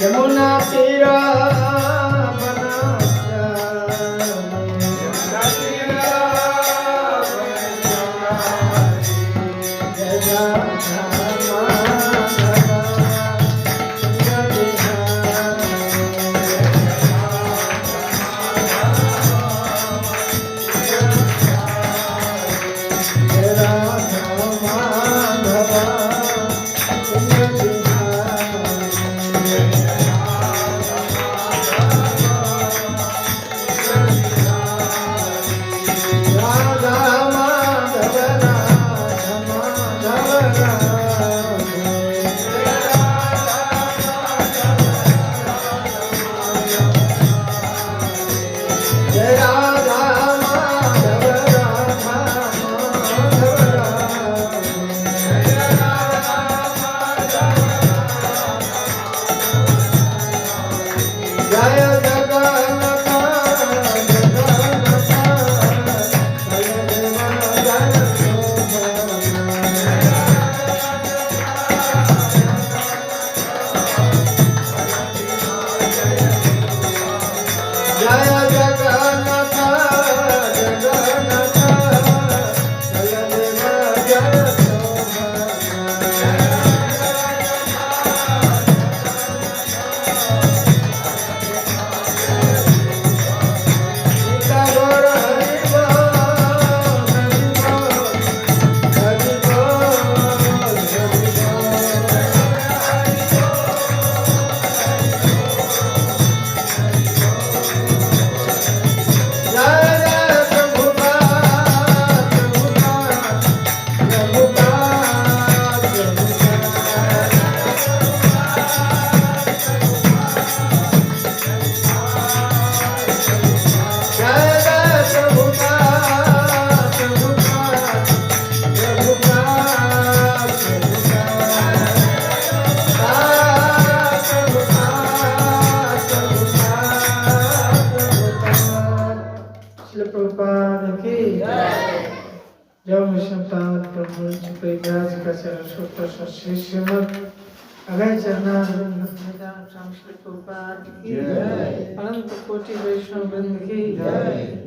यमुना तीरा अनंत कोटि वैष्णव वृंद की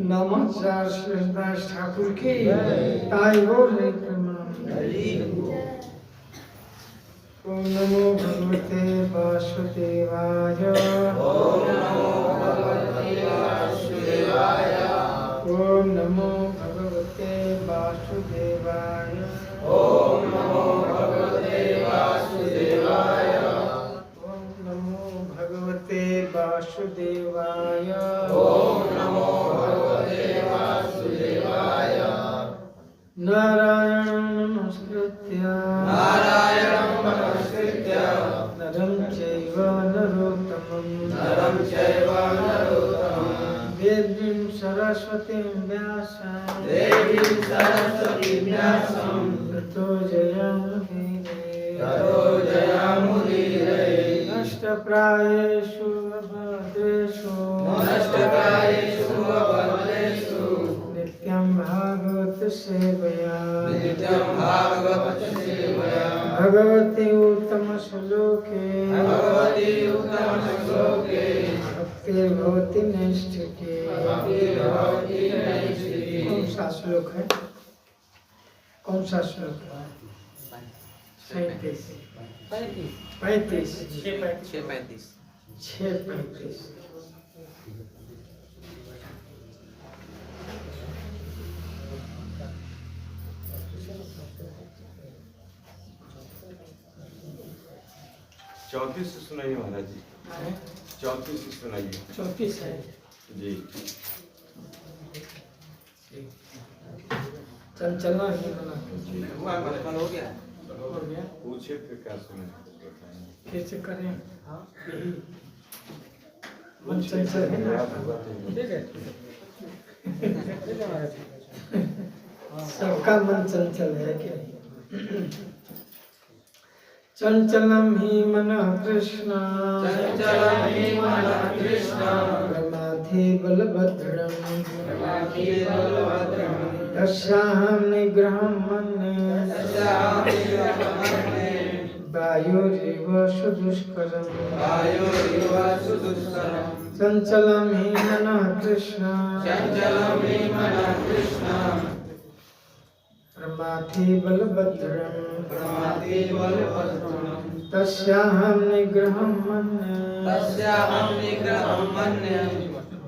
नमस्कार श्रीदास ठाकुर की ताई बोल हरे ओम नमो भगवते वासुदेवाय ओम नमो भगवते वासुदेवाय ओम नमो भगवते वासुदेवाय ओम नमो भगवते वासुदेवाय ओम नमो भगवते वासुदेवाय नारायणं नमस्कृत्य नरं चैव नरोत्तमं देवीं सरस्वतीं व्यासं ततो जयामुदीरये नष्टप्रायेषु अभद्रेषु नित्यं भागवत सेवया भगवती उत्तम श्लोके भक्तिर्भवति नैष्ठिके। कौन सा श्लोक है? कौन सा श्लोक है? 35 34 से सुनाइए महाराज जी। 34 से सुनाइए। 34 है जी। चंचला ही बना हो गया। पूछे फिर क्या सुने कैसे करें? यही मन चंचल है ना। ठीक है सबका मन चंचल है क्या? चंचलम ही मन कृष्ण प्रमाथि बलभद्रम तस्याहं निग्रहं मन्ये वायुरिव सुदुष्करम् वायुरिव सुदुष्करम् चञ्चलं हि मनः कृष्ण चञ्चलं हि मनः कृष्ण प्रमाथि बलभद्रम् प्रमाथि बलभद्रम् तस्याहं निग्रहं मन्ये तस्याहं निग्रहं मन्ये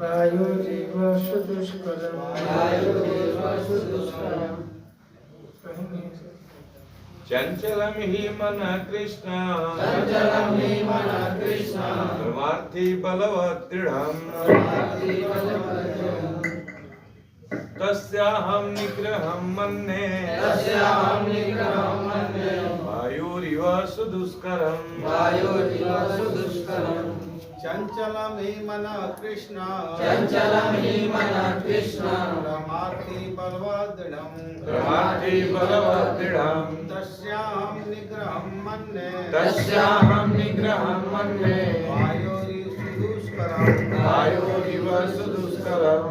वायुरिव सुदुष्करम् वायुरिव सुदुष्करम् चंचलं हि मनः कृष्ण चंचलं हि मनः कृष्ण प्रमाथि बलवदृढम् तस्याहं निग्रहं मन्ये तस्याहं निग्रहं मन्ये वायुरिव सुदुष्करम् वायुरिव सुदुष्करम् चंचलं हि मनः कृष्ण चंचलं हि मनः कृष्ण प्रमाथि बलवदृढम् प्रमाथि बलवदृढम् तस्याहं निग्रहं मन्ये तस्याहं निग्रहं मन्ये वायुरिव सुदुष्करम् वायुरिव सुदुष्करम्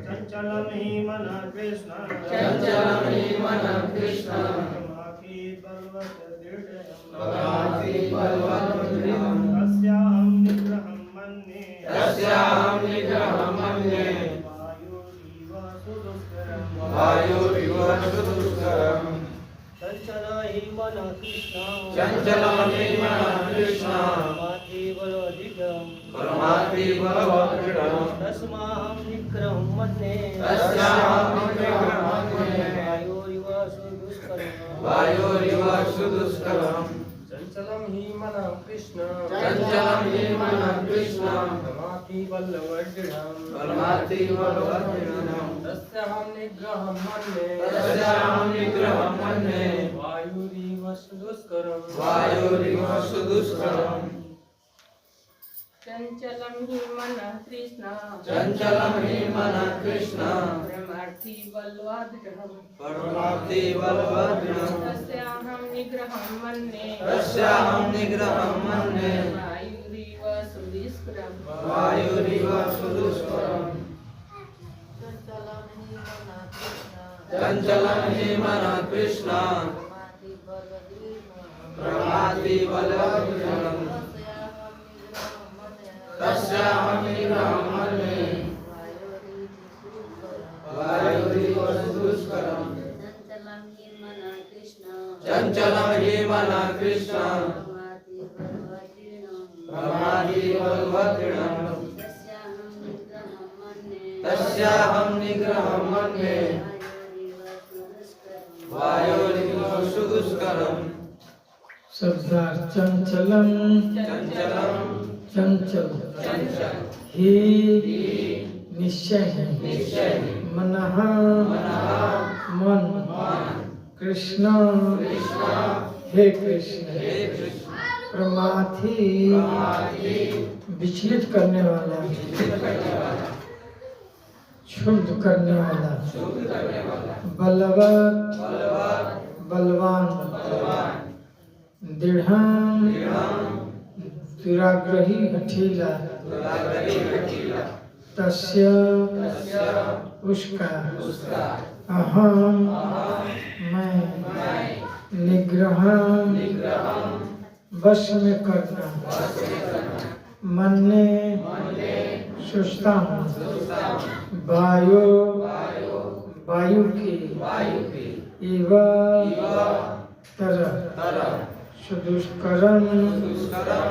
चंचलं हि मनः कृष्ण चंचलं हि मनः कृष्ण प्रमाथि बलवदृढम् प्रमाथि बलवदृढम् तस्याहं निग्रहं मन्ये तस्याहं निग्रहं मन्ये वायुरिव सुदुष्करम् वायुरिव सुदुष्करम् चंचलं हि मनः कृष्ण चंचलं हि मनः कृष्ण प्रमाथि बलवदृढम् प्रमाथि बलवदृढम् तस्माहं निग्रहं मन्ये तस्याहं निग्रहं मन्ये वायुरिव सुदुष्करम् वायुरिव सुदुष्करम् चंचलं हि मनः कृष्ण चंचलं हि मनः कृष्ण प्रमाथि बलवदृढम् प्रमाथि बलवदृढम् तस्याहं निग्रहं मन्ये तस्याहं निग्रहं मन्ये वायुरिव सुदुष्करम् वायुरिव सुदुष्करम् चंचलं हि मनः कृष्ण चंचलं हि मनः कृष्ण प्रमाथि बलवदृढम् प्रमाथि बलवदृढम् तस्याहं निग्रहं मन्ये तस्याहं निग्रहं मन्ये वायुरिव सुदुष्करम् वायुरिव सुदुष्करम् चंचलं हि मनः कृष्ण प्रमाथि बलवदृढम् तस्याहं निग्रहं मन्ये वायुरिव सुदुष्करम् चंचलं हि मनः कृष्ण चंचलं हि मनः कृष्ण प्रमाथि बलवदृढम् प्रमाथि बलवदृढम् तस्याहं निग्रहं मन्ये तस्याहं निग्रहं मन्ये वायुरिव सुदुष्करम् शब्दार्थ चंचलम चंचलं चंचल चंचल ही निश्चय है निश्चय मनः मनः मन मन कृष्ण कृष्ण हे कृष्ण हे कृष्ण प्रमाथि प्रमाथि विचलित करने वाला क्षुब्ध करने वाला शुद्ध करने वाला बलवत बलवान बलवान बलवान दृढ़ दृढ़ं दुराग्रही हठीला दुराग्रही हठीला तस्य तस्य उसका उसका अहम मैं मैं निग्रहम निग्रहं वश में करना मन ने सोचता हूँ वायु वायु की एवं तरह तरह सुदुष्करम दुष्करं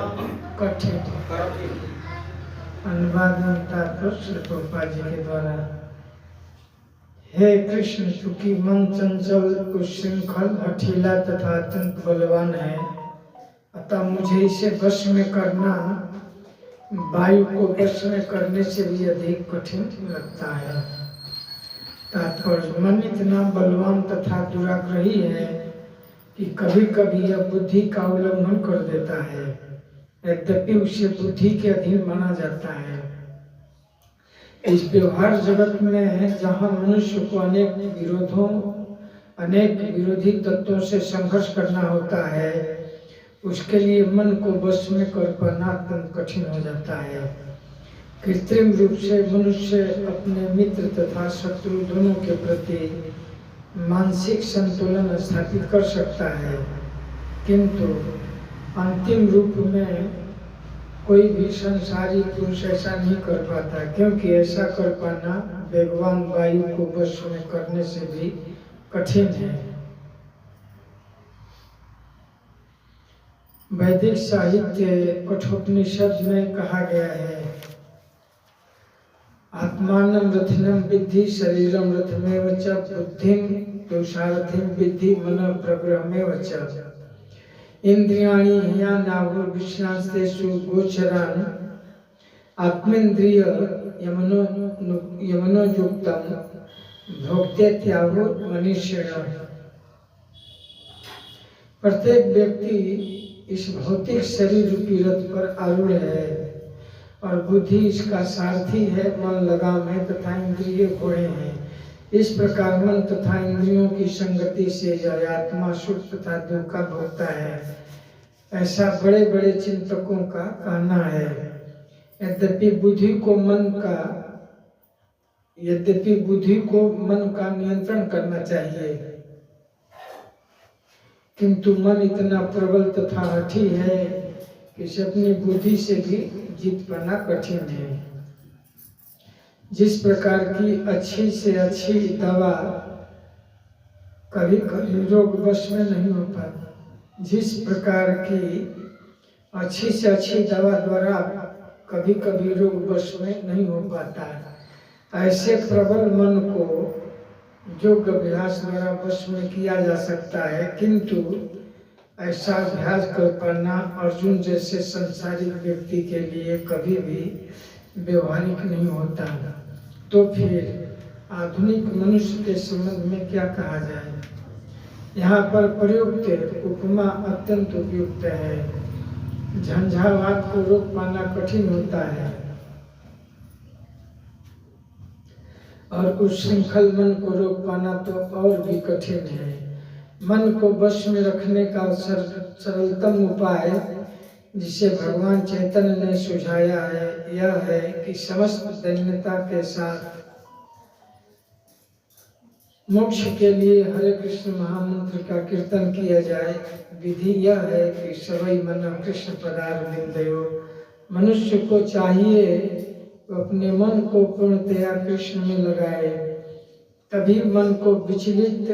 कठिन कठिन अनुवाद तात्पर्य श्री प्रभुपाद जी के द्वारा। हे कृष्ण, चूंकि मन चंचल उच्छृंखल हठीला तथा अत्यंत बलवान है, अतः मुझे इसे वश में करना वायु को वश में करने से भी अधिक कठिन लगता है। तात्पर्य, मन इतना बलवान तथा दुराग्रही है कि कभी कभी यह बुद्धि का उल्लंघन कर देता है, यद्यपि उसे बुद्धि के अधीन माना जाता है। इस व्यवहार जगत में जहाँ मनुष्य को अनेक विरोधी तत्वों से संघर्ष करना होता है, उसके लिए मन को वश में कर पाना अत्यंत कठिन हो जाता है। कृत्रिम रूप से मनुष्य अपने मित्र तथा शत्रु दोनों के प्रति मानसिक संतुलन स्थापित कर सकता है, किंतु अंतिम रूप में कोई भी संसारी पुरुष ऐसा नहीं कर पाता, क्योंकि ऐसा कर पाना वेगवान वायु को वश में करने से भी कठिन है। वैदिक साहित्य कठोपनिषद में कहा गया है, आत्मानं रथिनं विद्धि शरीरं रथमेव च बुद्धिं दोषारथिं विद्धि मनः प्रग्रहमेव च। इंद्रियाणि ह्यानाहुर्विषयांस्तेषु गोचरान् आत्मेन्द्रिय यमनोयुक्तं भोक्तेत्याहुः मनुष्यः। प्रत्येक व्यक्ति इस भौतिक शरीर रूपी रथ पर आरूढ़ है और बुद्धि इसका सारथी है, मन लगाम है तथा इंद्रिय घोड़े हैं। इस प्रकार मन तथा इंद्रियों की संगति से यह आत्मा सुख तथा दुख का भोगता है, ऐसा बड़े बड़े चिंतकों का कहना है। यद्यपि बुद्धि को मन का नियंत्रण करना चाहिए, किंतु मन इतना प्रबल तथा हठी है कि इसे अपनी बुद्धि से भी जीत पाना कठिन है। जिस प्रकार की अच्छी से अच्छी दवा कभी कभी रोग वश में नहीं हो पाती, जिस प्रकार की अच्छी से अच्छी दवा द्वारा कभी कभी रोग वश में नहीं हो पाता, ऐसे प्रबल मन को योग अभ्यास द्वारा वश में किया जा सकता है, किंतु ऐसा अभ्यास कर पाना अर्जुन जैसे संसारिक व्यक्ति के लिए कभी भी व्यवहारिक नहीं होता। तो फिर आधुनिक मनुष्य के संबंध में क्या कहा जाए। यहाँ पर प्रयुक्त उपमा अत्यंत उपयुक्त है। झंझावात को रोक पाना कठिन होता है और उस श्रृंखल मन को रोक पाना तो और भी कठिन है। मन को वश में रखने का सरलतम उपाय जिसे भगवान चैतन्य ने सुझाया है, यह है कि समस्त दैन्यता के साथ मोक्ष के लिए हरे कृष्ण महामंत्र का कीर्तन किया जाए। विधि यह है कि सवै मन कृष्ण पदारविंदयो, मनुष्य को चाहिए तो अपने मन को पूर्णतया कृष्ण में लगाए, तभी मन को विचलित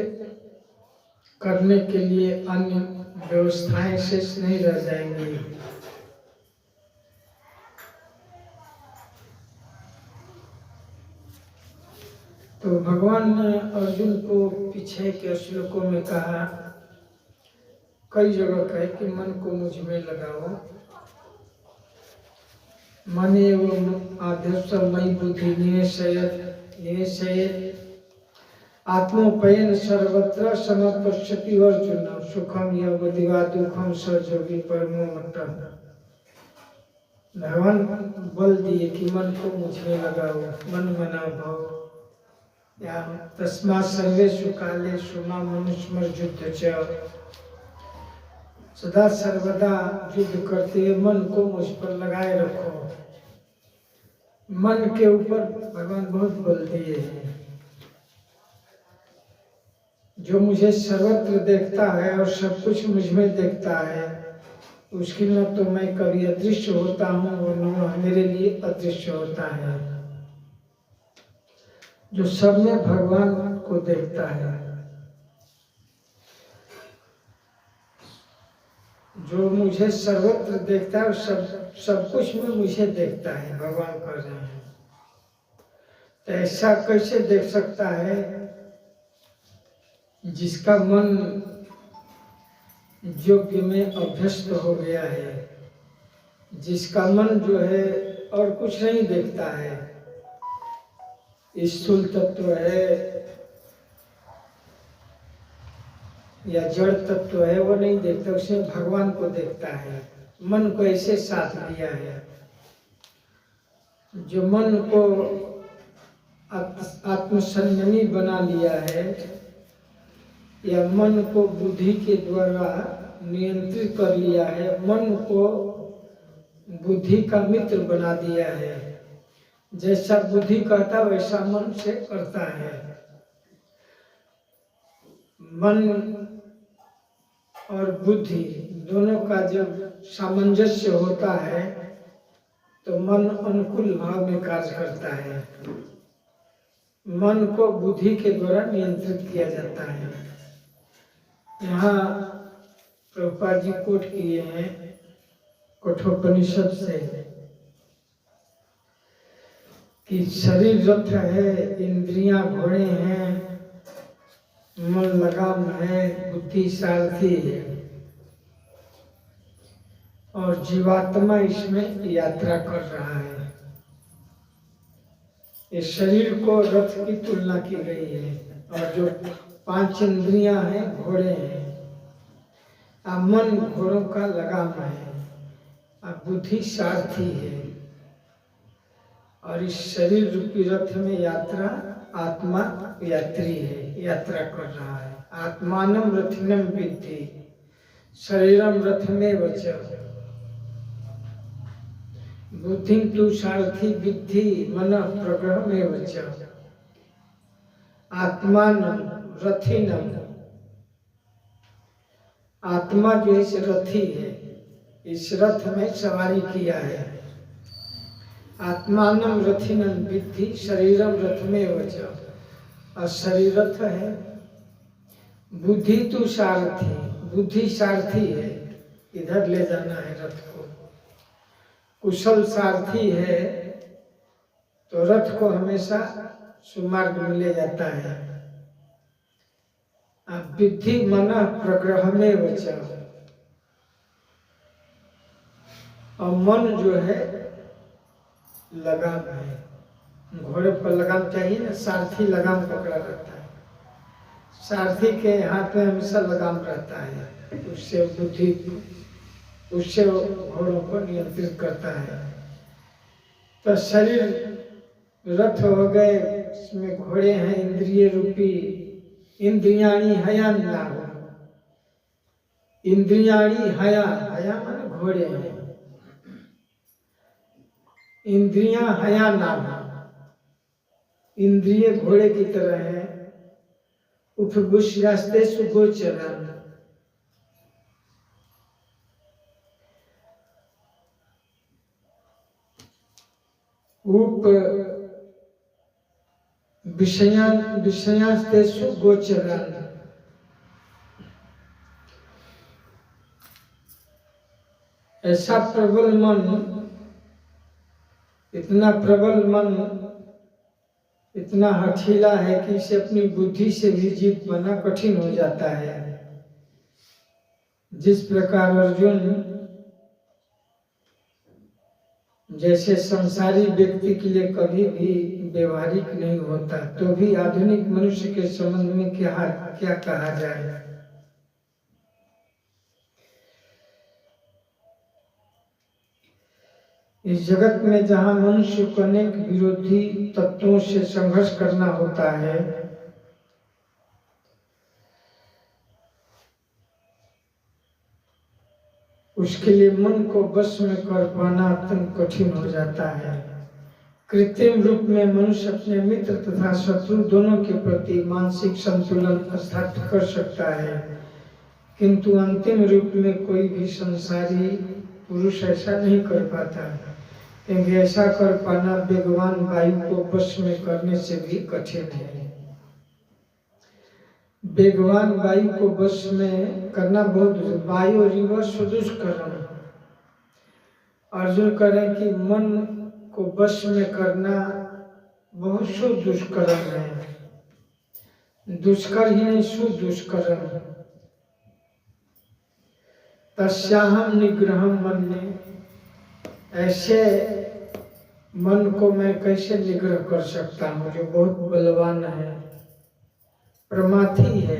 करने के लिए अन्य व्यवस्थाएं शेष नहीं रह जाएंगी। तो भगवान ने अर्जुन को पीछे के श्लोकों में कहा, कई जगह कहे कि मन को मुझ में लगाओ, मन एवं आध्यस्व मयि बुद्धि निवेशयेत् आत्मोपयन सर्वत्र समपश्यति अर्जुन सुखम यदिवा दुखम स योगी परमो मट्टः। भगवान बल दिए कि मन को मुझ में लगाओ, मन मना भाव या तस्मात् सर्वेषु कालेषु मां मनुस्मृत्युर्युद्धं च। सदा सर्वदा युद्ध करते हुए मन को मुझ पर लगाए रखो। मन के ऊपर भगवान बहुत बल दिए हैं। जो मुझे सर्वत्र देखता है और सब कुछ मुझ में देखता है, उसकी न तो मैं कभी अदृश्य होता हूँ और न वह मेरे लिए अदृश्य होता है। जो सब में भगवान को देखता है, जो मुझे सर्वत्र देखता है और सब कुछ में मुझे देखता है, भगवान कर रहे हैं। तो ऐसा कैसे देख सकता है जिसका मन योग्य में अभ्यस्त हो गया है, जिसका मन जो है और कुछ नहीं देखता है, स्थूल तत्व है या जड़ तत्व है वो नहीं देखता, उसमें भगवान को देखता है। मन को ऐसे साथ लिया है। जो मन को आत्मसंयमी बना लिया है या मन को बुद्धि के द्वारा नियंत्रित कर लिया है, मन को बुद्धि का मित्र बना दिया है। जैसा बुद्धि कहता वैसा मन से करता है। मन और बुद्धि दोनों का जब सामंजस्य होता है तो मन अनुकूल भाव में कार्य करता है। मन को बुद्धि के द्वारा नियंत्रित किया जाता है। यहाँ प्रभुपाद जी कोट किए हैं कठोपनिषद से कि शरीर रथ है, इंद्रियां घोड़े हैं, मन लगाम है, बुद्धि सारथी है और जीवात्मा इसमें यात्रा कर रहा है। इस शरीर को रथ की तुलना की गई है और जो 5 इंद्रियां हैं घोड़े हैं। अब मन घोड़ों का लगाम है, अब बुद्धि सारथी है और इस शरीर रूपी रथ में यात्रा आत्मा यात्री है, यात्रा कर रहा है। आत्मानम रथिनम विद्धि शरीरम रथ में वच बुद्धि तु सारथी विद्धि मन प्रग्रह में वच। आत्मानम रथिनम, आत्मा जो इस रथी है, इस रथ में सवारी किया है। आत्मानम रथिनम विद्धि शरीरम रथ में वच, और शरीर रथ है। बुद्धि तु सारथी, बुद्धि सारथी है, इधर ले जाना है रथ को। कुशल सारथी है तो रथ को हमेशा सुमार्ग में ले जाता है। अब विद्धि मन प्रग्रह में वच, और मन जो है लगाम है। घोड़े पर लगाम चाहिए ना, सारथी लगाम पकड़ा रहता है। सारथी के हाथ में हमेशा लगाम रहता है, उससे बुद्धि, उससे घोड़ों को नियंत्रित करता है। तो शरीर रथ हो गए, इसमें घोड़े हैं इंद्रिय रूपी। इंद्रियाणी हयान ना हो, इंद्रियाणी हया, हया माने घोड़े हैं। इंद्रियां हया नाम, इंद्रिय घोड़े की तरह है। उपगुष्यास्ते सुगोचरन, उप विषयास्ते सुगोचरन। ऐसा प्रबल मन, इतना प्रबल मन, इतना हठीला है कि इसे अपनी बुद्धि से भी जीत पाना कठिन हो जाता है। जिस प्रकार अर्जुन जैसे संसारी व्यक्ति के लिए कभी भी व्यवहारिक नहीं होता, तो भी आधुनिक मनुष्य के संबंध में क्या कहा जाए। इस जगत में जहाँ मनुष्य को अनेक विरोधी तत्वों से संघर्ष करना होता है, उसके लिए मन को वश में कर पाना अत्यंत कठिन हो जाता है। कृत्रिम रूप में मनुष्य अपने मित्र तथा शत्रु दोनों के प्रति मानसिक संतुलन स्थापित कर सकता है, किंतु अंतिम रूप में कोई भी संसारी पुरुष ऐसा नहीं कर पाता, क्योंकि ऐसा कर पाना वेगवान वायु को वश में करने से भी कठिन है। वेगवान वायु को वश में करना बहुत, वायु रिव सुदुष्करम। अर्जुन करें कि मन को वश में करना बहुत सुदुष्करम है। दुष्कर ही नहीं, सुदुष्करम। तस्याहम निग्रहम मन्ये, ऐसे मन को मैं कैसे निग्रह कर सकता हूँ जो बहुत बलवान है, प्रमाथी है।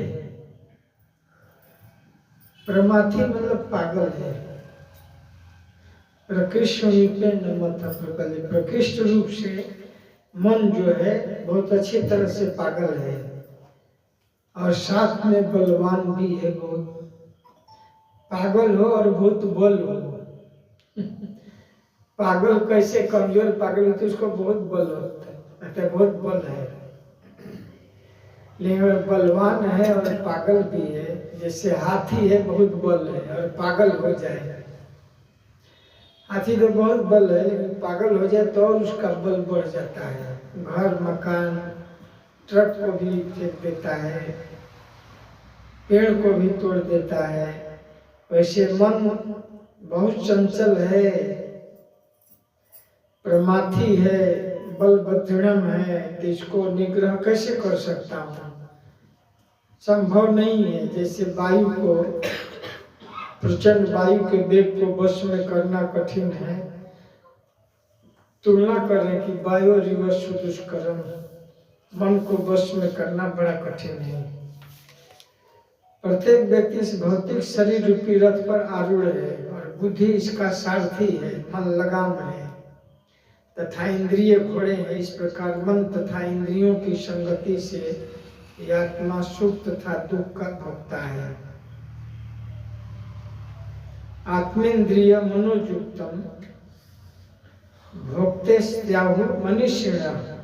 प्रमाथी मतलब पागल है। प्रकृष्ट रूपेण मत प्रकल्य, प्रकृष्ट रूप से मन जो है बहुत अच्छी तरह से पागल है और साथ में बलवान भी है। बहुत पागल हो और बहुत बल हो। पागल कैसे, कमजोर पागल हो तो उसको बहुत बल होता है, बहुत बल है। लेकिन वह बलवान है और पागल भी है। जैसे हाथी है, बहुत बल है और पागल हो जाए। हाथी तो बहुत बल है, लेकिन पागल हो जाए तो और उसका बल बढ़ जाता है। घर मकान ट्रक को भी फेंक देता है, पेड़ को भी तोड़ देता है। वैसे मन बहुत चंचल है, प्रमाथी है, बलभद्रम है, तो इसको निग्रह कैसे कर सकता हूँ? संभव नहीं है। जैसे वायु को, प्रचंड वायु के वेग को वश में करना कठिन है, तुलना करें कि वायु रिवर्स दुष्कर्म, मन को वश में करना बड़ा कठिन है। प्रत्येक व्यक्ति इस भौतिक शरीर रूपी रथ पर आरूढ़ है और बुद्धि इसका सारथी है, मन लगाम है तथा इंद्रिय घोड़े हैं। इस प्रकार मन तथा इंद्रियों की संगति से ये आत्मा सुख तथा दुख का भोगता है। आत्मेन्द्रिय मनोयुक्तम भोक्ते स्याहु मनुष्यः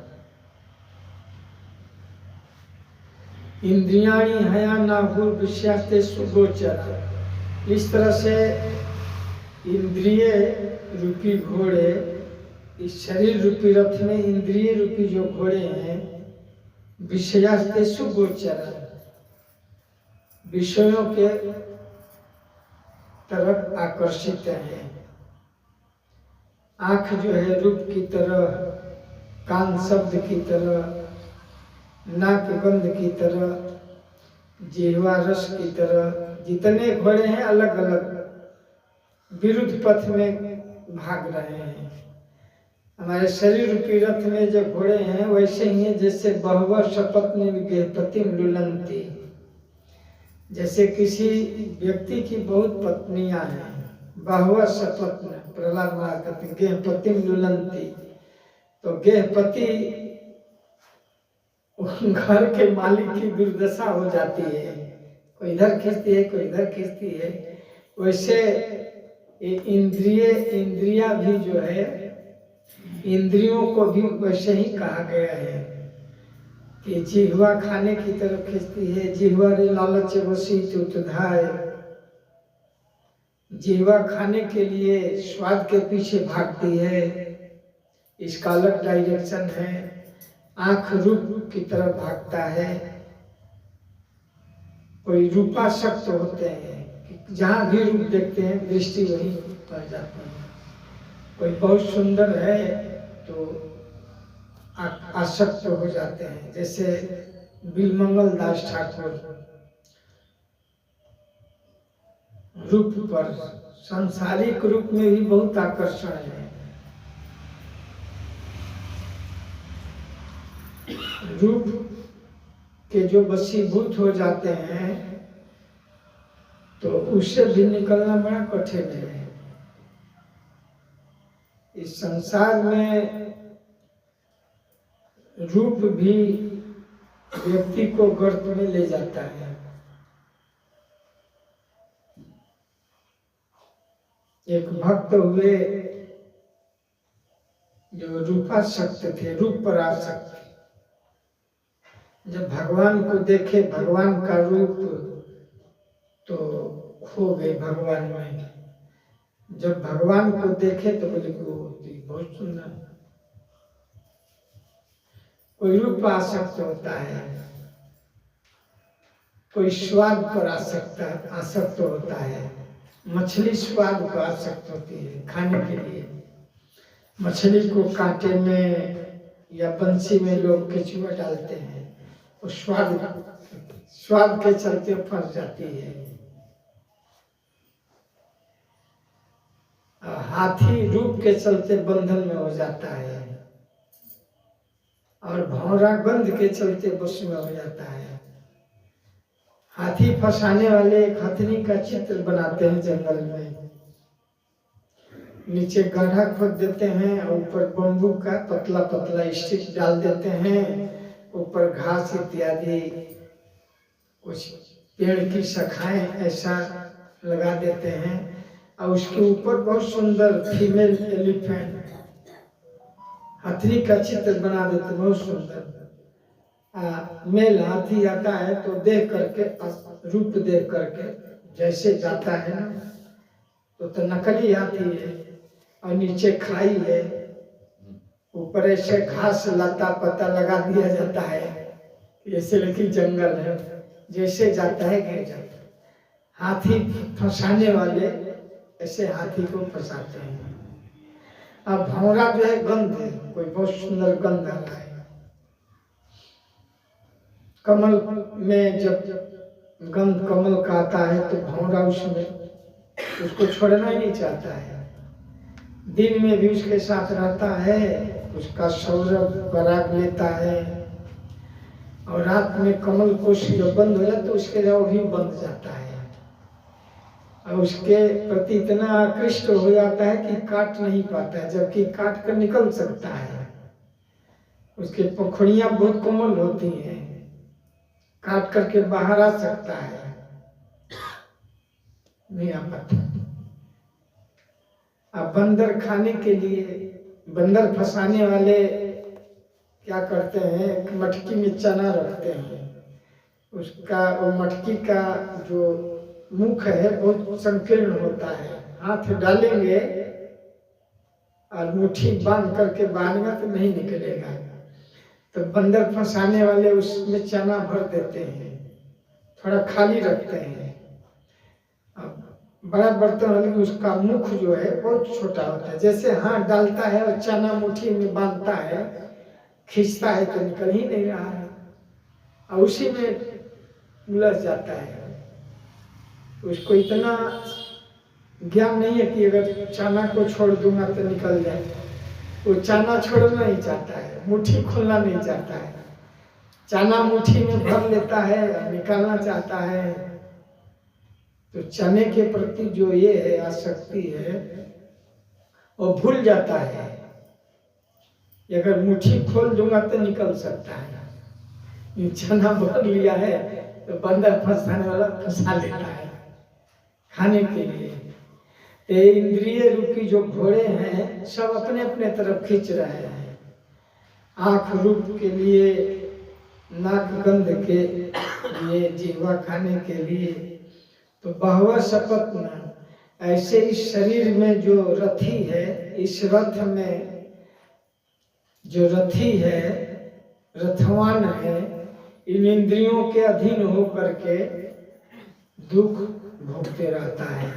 इंद्रियाणि हयानाहुर विषयास्ते सुगोचर। इस तरह से इंद्रिय रूपी घोड़े, इस शरीर रूपी रथ में इंद्रिय रूपी जो घोड़े हैं, विषयास्ते सुगोचर, विषयों के तरफ आकर्षित है। आंख जो है रूप की तरह, कान शब्द की तरह, नाक गंध की तरह, जिह्वा रस की तरह, जितने घोड़े हैं अलग अलग विरुद्ध पथ में भाग रहे हैं। हमारे शरीर रूपी रथ में जो घोड़े हैं वैसे ही है जैसे बहवः सपत्नी गेहपतिम लुलंती। जैसे किसी व्यक्ति की बहुत पत्नियां हैं, बहवः सपत्न, प्रहलाद महाराज कहते गेहपतिम लुलंती। तो गेहपति घर के मालिक की दुर्दशा हो जाती है, कोई इधर खींचती है, कोई इधर खींचती है। वैसे इंद्रिया भी जो है, इंद्रियों को भी वैसे ही कहा गया है कि जिह्वा खाने की तरफ खींचती है, जिह्वा रे लालच वसी तुतधाय। जिह्वा खाने के लिए स्वाद के पीछे भागती है, इसका अलग डायरेक्शन है। आंख रूप की तरफ भागता है। कोई रूपासक्त होते हैं, जहां भी रूप देखते हैं दृष्टि वही पर जाती है। कोई बहुत सुंदर है तो आसक्त हो जाते हैं। जैसे बिलमंगल दास ठाकुर रूप पर, सांसारिक रूप में भी बहुत आकर्षण है। रूप के जो वशीभूत हो जाते हैं तो उससे भी निकलना बड़ा कठिन है। इस संसार में रूप भी व्यक्ति को गर्त में ले जाता है। एक भक्त हुए जो रूपासक्त थे, रूप पर आसक्त। जब भगवान को देखे, भगवान का रूप, तो खो गए भगवान में। जब भगवान को देखे तो बोले कि वो बहुत सुंदर। कोई रूप पर आसक्त होता है, कोई स्वाद पर आसक्त होता है। मछली स्वाद पर आसक्त होती है खाने के लिए। मछली को कांटे में या बंसी में लोग केचुआ डालते हैं, वो स्वाद के चलते फंस जाती है। हाथी रूप के चलते बंधन में हो जाता है और भौरा गंध के चलते बस में हो जाता है। हाथी फंसाने वाले एक हथनी का चित्र बनाते हैं जंगल में, नीचे गड्ढा खोद देते हैं और ऊपर बम्बू का पतला पतला स्टिक डाल देते हैं, ऊपर घास इत्यादि कुछ पेड़ की शाखाएं ऐसा लगा देते हैं और उसके ऊपर बहुत सुंदर फीमेल एलिफेंट हथनी का चित्र बना देते, बहुत सुंदर। मेल हाथी आता है तो देख करके, रूप देख करके जैसे जाता है ना, तो नकली हाथी है और नीचे खाई है, ऊपर ऐसे घास लता पता लगा दिया जाता है, ऐसे लगी जंगल है, जैसे जाता है गिर जाता है। हाथी फंसाने वाले ऐसे हाथी को फंसाते हैं। अब भौरा जो है गंध है, कोई बहुत सुंदर गंध आता है। कमल में जब गंध कमल का आता है तो भौरा उसमें उसको छोड़ना ही नहीं चाहता है। दिन में भी उसके साथ रहता है, उसका सौरभ पराग लेता है, और रात में कमल कोश जब बंद हो जाता तो उसके रव भी बंद जाता है, और उसके प्रति इतना आकृष्ट हो जाता है कि काट नहीं पाता है, जबकि काट कर निकल सकता है। उसके पंखुड़ियां बहुत कोमल होती हैं, काट करके बाहर आ सकता है, नहीं आ पाता। अब बंदर खाने के लिए, बंदर फंसाने वाले क्या करते हैं, एक मटकी में चना रखते हैं, उसका वो मटकी का जो मुख है बहुत संकीर्ण होता है, हाथ डालेंगे और मुट्ठी बांध करके बांधेगा तो नहीं निकलेगा, तो बंदर फंसाने वाले उसमें चना भर देते हैं, थोड़ा खाली रखते हैं। अब बड़ा बर्तन वाले उसका मुख जो है बहुत छोटा होता है, जैसे हाथ डालता है और चना मुट्ठी में बांधता है, खींचता है तो निकल ही नहीं रहा है, और उसी में उलझ जाता है। उसको इतना ज्ञान नहीं है कि अगर चना को छोड़ दूंगा तो निकल जाए, वो चना छोड़ना नहीं चाहता है, मुट्ठी खोलना नहीं चाहता है, चना मुट्ठी में भर लेता है, निकालना चाहता है। तो चने के प्रति जो ये है आसक्ति है वो भूल जाता है, अगर मुट्ठी खोल दूंगा तो निकल सकता है, ये चना भर लिया है तो बंदर फंसाने वाला फंसा लेता है खाने के लिए। ये इंद्रिय रूपी जो घोड़े हैं सब अपने अपने तरफ खींच रहे हैं, आंख रूप के लिए, नाक गंध के लिए, जीवा खाने के लिए। तो बहवा शपथ में ऐसे इस शरीर में जो रथी है, इस रथ में जो रथी है, रथवान है, इन इंद्रियों के अधीन होकर के दुख भोगते रहता है।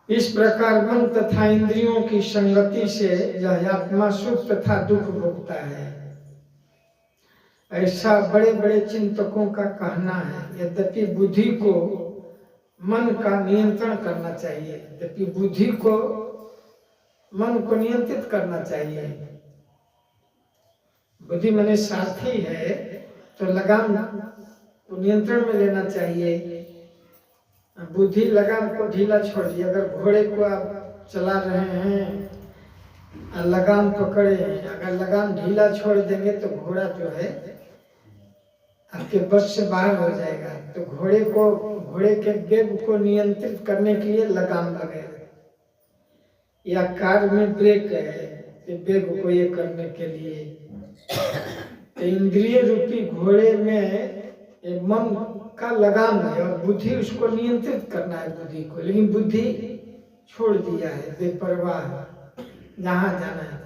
इस प्रकार मन तथा इंद्रियों की संगति से यह आत्मा सुख तथा दुख भोगता है, ऐसा बड़े बड़े चिंतकों का कहना है। यद्यपि बुद्धि को मन का नियंत्रण करना चाहिए, यद्यपि बुद्धि को मन को नियंत्रित करना चाहिए। बुद्धि माने सारथी है तो लगाम को नियंत्रण में लेना चाहिए। बुद्धि लगाम को ढीला छोड़ दिया, अगर घोड़े को आप चला रहे हैं, लगाम पकड़े हैं, अगर लगाम ढीला छोड़ देंगे तो घोड़ा जो है आपके बस से बाहर हो जाएगा। तो घोड़े के वेग को नियंत्रित करने के लिए लगाम लगेगा, या कार में ब्रेक है वेग को ये करने के लिए। तो इंद्रिय रूपी घोड़े में मन का लगाम है और बुद्धि उसको नियंत्रित करना है बुद्धि को, लेकिन बुद्धि छोड़ दिया है, बेपरवाह, जहां जाना है।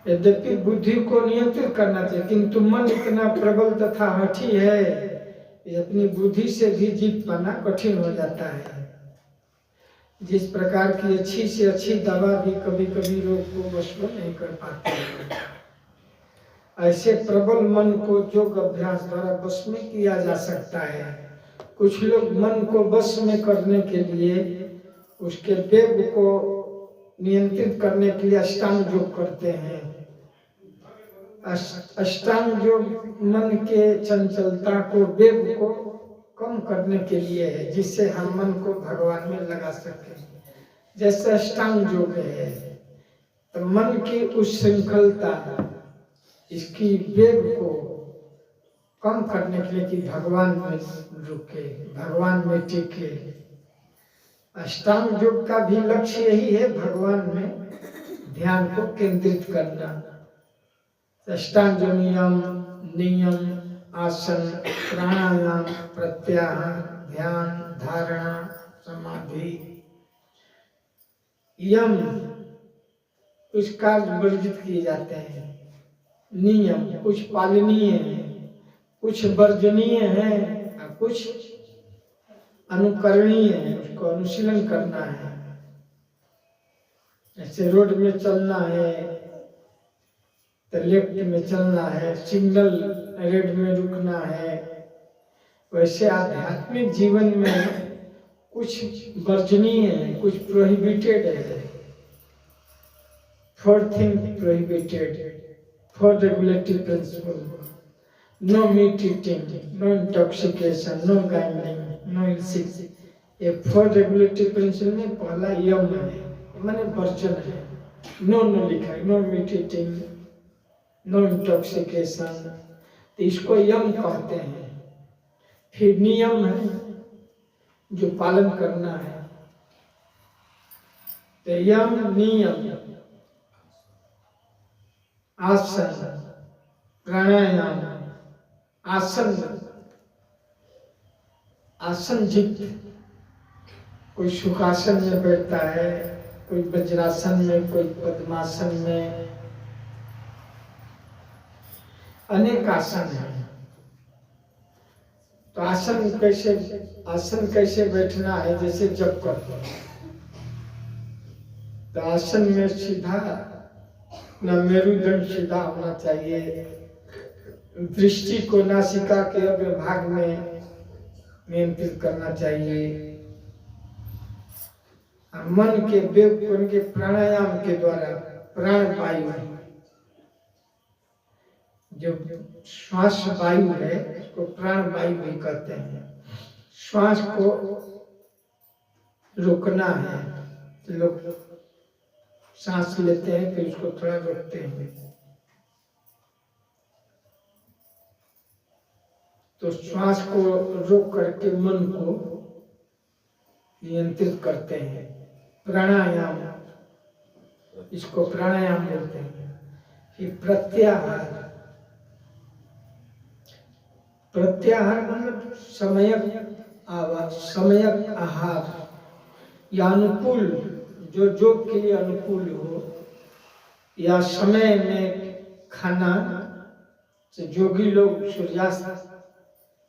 यद्यपि बुद्धि को नियंत्रित करना चाहिए, किंतु मन इतना प्रबल तथा हठी है कि अपनी बुद्धि से भी जीत पाना कठिन हो जाता है। जिस प्रकार की अच्छी से अच्छी दवा भी कभी कभी रोग को वश में नहीं कर पाती है, ऐसे प्रबल मन को योग अभ्यास द्वारा वश में किया जा सकता है। कुछ लोग मन को वश में करने के लिए, उसके वेग को नियंत्रित करने के लिए अष्टांग योग करते हैं। अष्टांग योग मन के चंचलता को, वेग को कम करने के लिए है, जिससे हम मन को भगवान में लगा सके। जैसे अष्टांग योग है तो मन की उस श्रृंखलता, इसकी वेग को कम करने के लिए कि भगवान में रुके, भगवान में टिके। अष्टांग योग का भी लक्ष्य यही है, भगवान में ध्यान को केंद्रित करना। अष्टांग नियम, आसन, प्राणायाम, प्रत्याहार, ध्यान, धारणा, समाधि, यम कुछ कार्य वर्जित किए जाते हैं, नियम कुछ पालनीय है, कुछ वर्जनीय है और कुछ अनुकरणीय है, उसको अनुशीलन करना है। ऐसे रोड में चलना है तो लेफ्ट में चलना है, सिग्नल रेड में रुकना है। वैसे आध्यात्मिक जीवन में कुछ वर्जनीय है, कुछ प्रोहिबिटेड है। 4 things prohibited, 4 regulative principles: no meat eating, no intoxication, no gambling, no illicit। ये 4 regulative principles में पहला यम है, माने वर्जन है। नो लिखा है, no meat eating, no intoxication, तो इसको यम कहते हैं। फिर नियम है जो पालन करना है, तो यम नियम, आसन, प्राणायाम, आसन जित, कोई सुखासन में बैठता है, कोई वज्रासन में, कोई पद्मासन में, अनेक आसन है। तो आसन कैसे बैठना है, जैसे जप करते हैं तो आसन में सीधा न मेरुदंड सीधा होना चाहिए, दृष्टि को नासिका के अग्रभाग में नियंत्रित करना चाहिए, मन के वेग उनके प्राणायाम के द्वारा प्राण वायु, जो श्वास वायु है उसको प्राण वायु भी कहते हैं। श्वास को रोकना है, लोग सांस लेते हैं फिर उसको थोड़ा रोकते हैं, तो श्वास को रोक करके मन को नियंत्रित करते हैं। प्राणायाम, इसको प्राणायाम बोलते हैं। फिर प्रत्याहार, प्रत्याहार मतलब समयक आहार या अनुकूल, जो योग के लिए अनुकूल हो, या समय में खाना। से योगी लोग सूर्यास्त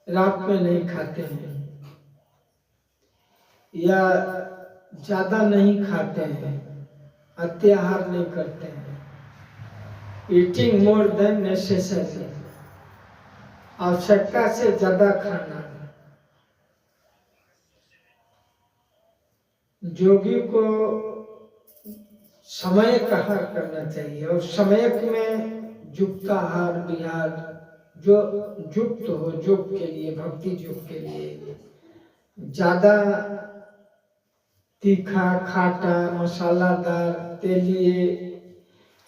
रात में नहीं खाते हैं, या ज्यादा नहीं खाते हैं, अत्याहार नहीं करते हैं। ईटिंग मोर देन नेसेसरी, आवश्यकता से ज्यादा खाना। योगी को समय का आहार करना चाहिए, और समय में युक्ताहार विहार, जो युक्त हो योग के लिए, भक्ति योग के लिए। ज्यादा तीखा, खाटा, मसालादार, तेलिए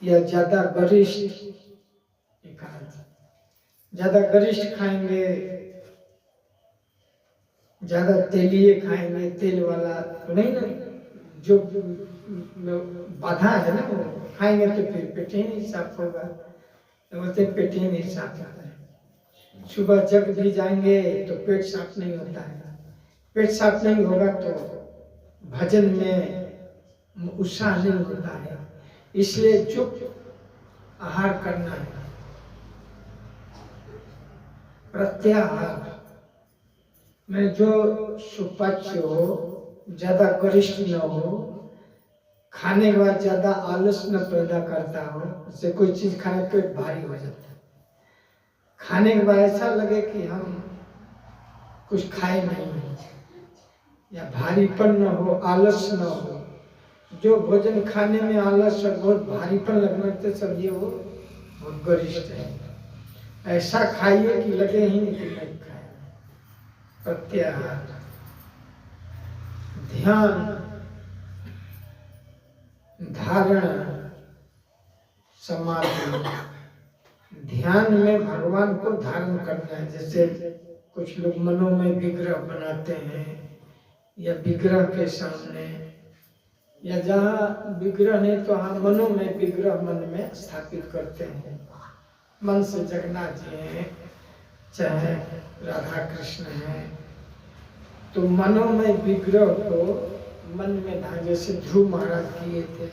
या ज्यादा गरिष्ठ, ज्यादा गरिष्ठ खाएंगे, ज्यादा तेलिए खाएंगे, तेल वाला तो नहीं ना, जो बाधा है ना, वो खाएंगे तो फिर पेट ही नहीं साफ होगा। तो बोलते पेट ही नहीं साफ होता है। सुबह जग भी जाएंगे तो पेट साफ नहीं होता है। पेट साफ नहीं होगा तो भजन में उत्साह नहीं होता है। इसलिए चुप आहार करना है। प्रत्याहार में जो सुपच्य हो, ज्यादा गरिष्ठ न हो, खाने के बाद ज्यादा आलस न पैदा करता हो। उससे कोई चीज खाने पेट भारी हो जाता है। खाने के बाद ऐसा लगे कि हम कुछ खाए नहीं, या भारीपन न हो, आलस न हो। जो भोजन खाने में आलस और बहुत भारीपन लगना तो समझिए वो बहुत गरिष्ठ है। ऐसा खाइए कि लगे ही नहीं कि नहीं खाए। प्रत्याहार, ध्यान, धारणा, समाधि। ध्यान में भगवान को धारण करना है। जैसे कुछ लोग मनों में विग्रह बनाते हैं, या विग्रह के सामने, या जहाँ विग्रह नहीं तो हाँ मनों में विग्रह मन में स्थापित करते हैं। मन से जगन्नाथ जी हैं, चाहे राधा कृष्ण हैं, तो मनों में विग्रह को मन में धागे से ध्रुव महाराज किए थे।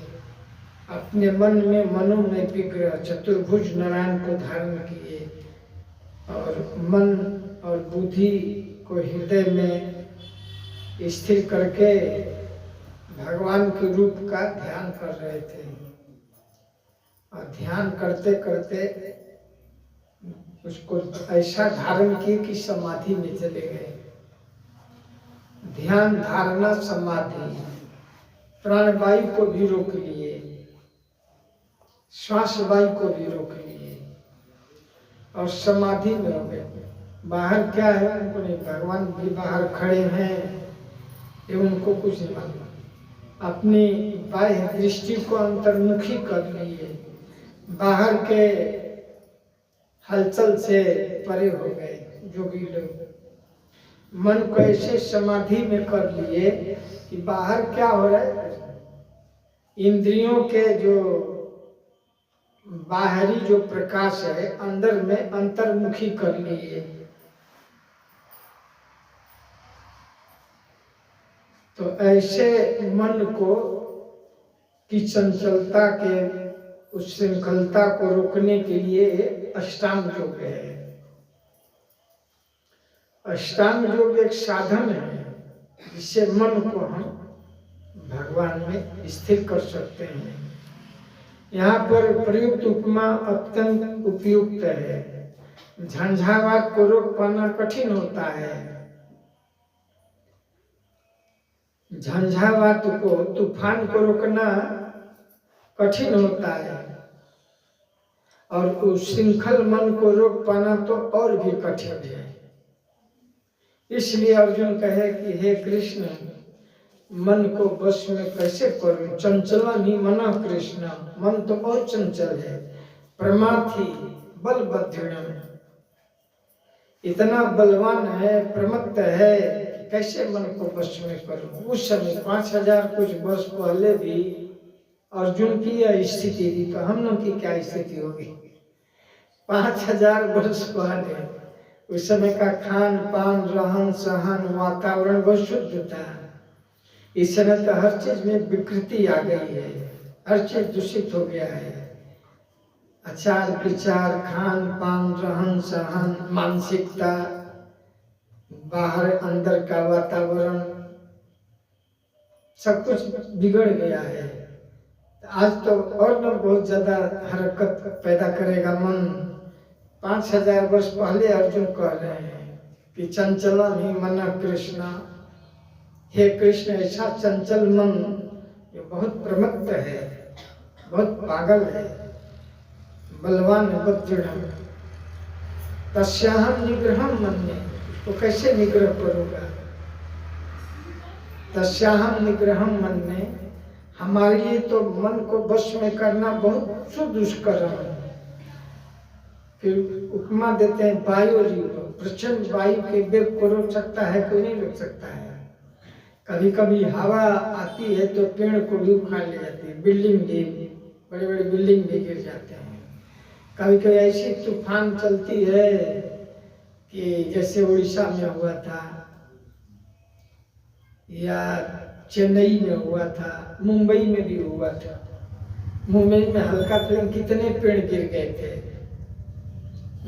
अपने मन में मनों में विग्रह चतुर्भुज नारायण को धारण किए और मन और बुद्धि को हृदय में स्थिर करके भगवान के रूप का ध्यान कर रहे थे। और ध्यान करते करते उसको ऐसा धारण किए कि समाधि में चले गए। ध्यान धारणा समाधि, प्राणवायु को भी रोक लिए, श्वास वायु को भी रोक लिए और समाधि में हो गए। बाहर क्या है उनको नहीं, भगवान भी बाहर खड़े हैं, ये उनको कुछ नहीं मालूम। अपनी बाह्य दृष्टि को अंतर्मुखी कर लिए, बाहर के हलचल से परे हो गए जोगी लोग। मन को ऐसे समाधि में कर लिए कि बाहर क्या हो रहा है, इंद्रियों के जो बाहरी जो प्रकाश है अंदर में अंतर्मुखी कर लिए। तो ऐसे मन को की चंचलता के उस श्रृंखलता को रोकने के लिए अष्टांग योग है। अष्टांग योग एक साधन है जिससे मन को हम भगवान में स्थिर कर सकते हैं। यहाँ पर प्रयुक्त उपमा अत्यंत उपयुक्त है। झंझावात को रोक पाना कठिन होता है। झंझावात को, तूफान को रोकना कठिन होता है और उस श्रृंखल मन को रोक पाना तो और भी कठिन है। इसलिए अर्जुन कहे कि हे कृष्ण, मन को वश में कैसे करूं? चंचला ही मना कृष्ण, मन तो बहुत चंचल है। प्रमाथी बलबद्धिणम, इतना बलवान है, प्रमत्त है, कैसे मन को वश में करूं? उस समय 5000 कुछ वर्ष पहले भी अर्जुन की यह स्थिति थी, तो हम लोग की क्या स्थिति होगी? 5000 वर्ष पहले उस समय का खान पान, रहन सहन, वातावरण बहुत शुद्ध था। इस समय तो हर चीज में विकृति आ गई है, हर चीज दूषित हो गया है। आचार विचार, खान पान, रहन सहन, मानसिकता, बाहर अंदर का वातावरण सब कुछ बिगड़ गया है। आज तो और न बहुत ज्यादा हरकत पैदा करेगा मन। 5000 वर्ष पहले अर्जुन कह रहे हैं कि चंचला ही मना कृष्ण, हे कृष्ण, ऐसा चंचल मन ये बहुत प्रमत्त है, बहुत पागल है, बलवान बद्धिणम, तस्याहं निग्रहं मन्ये, तो कैसे निग्रह करूंगा? तस्याहं निग्रहं मन्ये, हमारे लिए तो मन को वश में करना बहुत सुदुष्कर है। फिर उपमा देते हैं वायु रिव, प्रचंड वायु के वेग को रोक सकता है, कोई नहीं रोक सकता है। कभी कभी हवा आती है तो पेड़ को भी उखाड़ ले जाती है, बिल्डिंग भी, बड़े बड़े बिल्डिंग भी गिर जाते हैं। कभी कभी ऐसी तूफान चलती है कि जैसे उड़ीसा में हुआ था या चेन्नई में हुआ था, मुंबई में भी हुआ था। मुंबई में हल्का फिर कितने पेड़ गिर गए थे,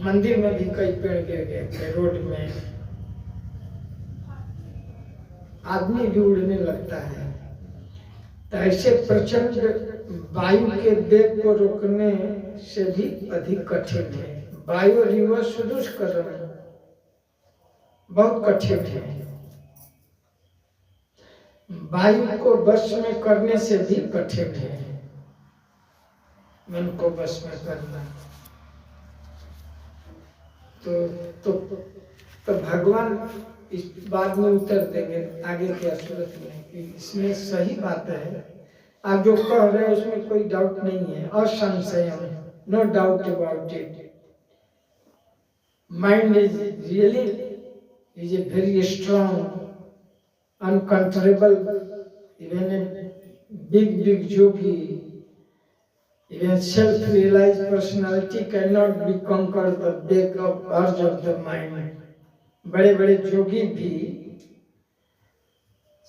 मंदिर में भी कई पेड़ गिर गए थे, रोड में आदमी भी उड़ने लगता है। तो ऐसे प्रचंड वायु के वेग को रोकने से भी अधिक कठिन है। वायु रिव सुदुष्करम, बहुत कठिन है। वायु को वश में करने से भी कठिन है मन को वश में करना। तो भगवान इस बात में उत्तर देंगे आगे की सूरत में कि इसमें सही बात है, आप जो कह रहे हैं उसमें कोई डाउट नहीं है। असंशयम, no doubt about it. Mind is really is a very strong uncontrollable, even a big yogi, even self-realized personality cannot be conquered the big of urge of the mind. बड़े बड़े जोगी भी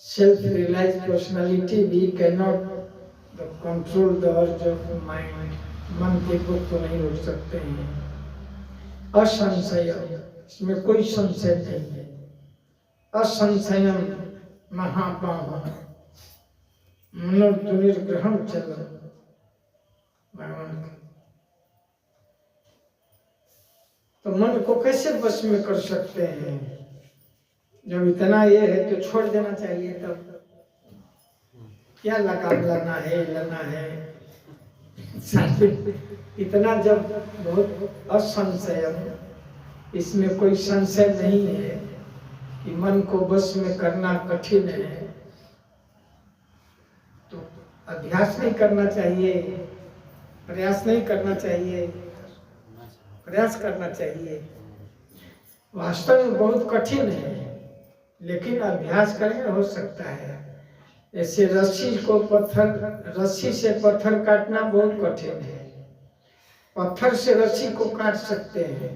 self-realized personality भी cannot control the urge of mind. मन के को तो नहीं रोक सकते हैं। असंशय, इसमें कोई संशय नहीं है। असंशयम महापाप मनोदुर्ग्रहम चल भगवान। तो मन को कैसे बस में कर सकते हैं? जब इतना ये है तो छोड़ देना चाहिए। तब क्या लगाना है इतना जब बहुत असंशय, इसमें कोई संशय नहीं है कि मन को बस में करना कठिन है, तो अभ्यास नहीं करना चाहिए, प्रयास नहीं करना चाहिए, प्रयास करना चाहिए। वास्तव में बहुत कठिन है, लेकिन अभ्यास करें हो सकता है। ऐसे रस्सी से पत्थर काटना बहुत कठिन है। पत्थर से रस्सी को काट सकते हैं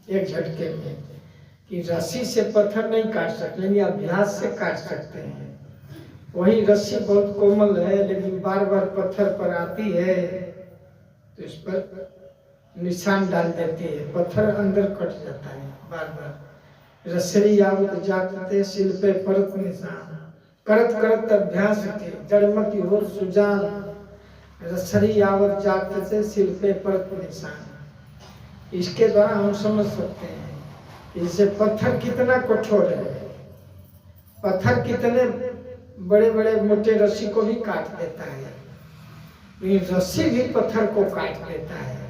एक झटके में, कि रस्सी से पत्थर नहीं काट सकते, लेकिन अभ्यास से काट सकते हैं। वही रस्सी बहुत कोमल है, लेकिन बार बार पत्थर पर आती है तो इस पर निशान डाल देती है, पत्थर अंदर कट जाता है बार बार। रसरी आवत जाते शिल पे परत निशान, करत करत अभ्यास के जड़मती हो सुजान। रसरी आवत जाते से शिल पे परत निशान। इसके द्वारा हम समझ सकते हैं कि इसे पत्थर कितना कठोर है। पत्थर कितने बड़े बड़े मोटे रस्सी को भी काट देता है, लेकिन रस्सी भी पत्थर को काट देता है।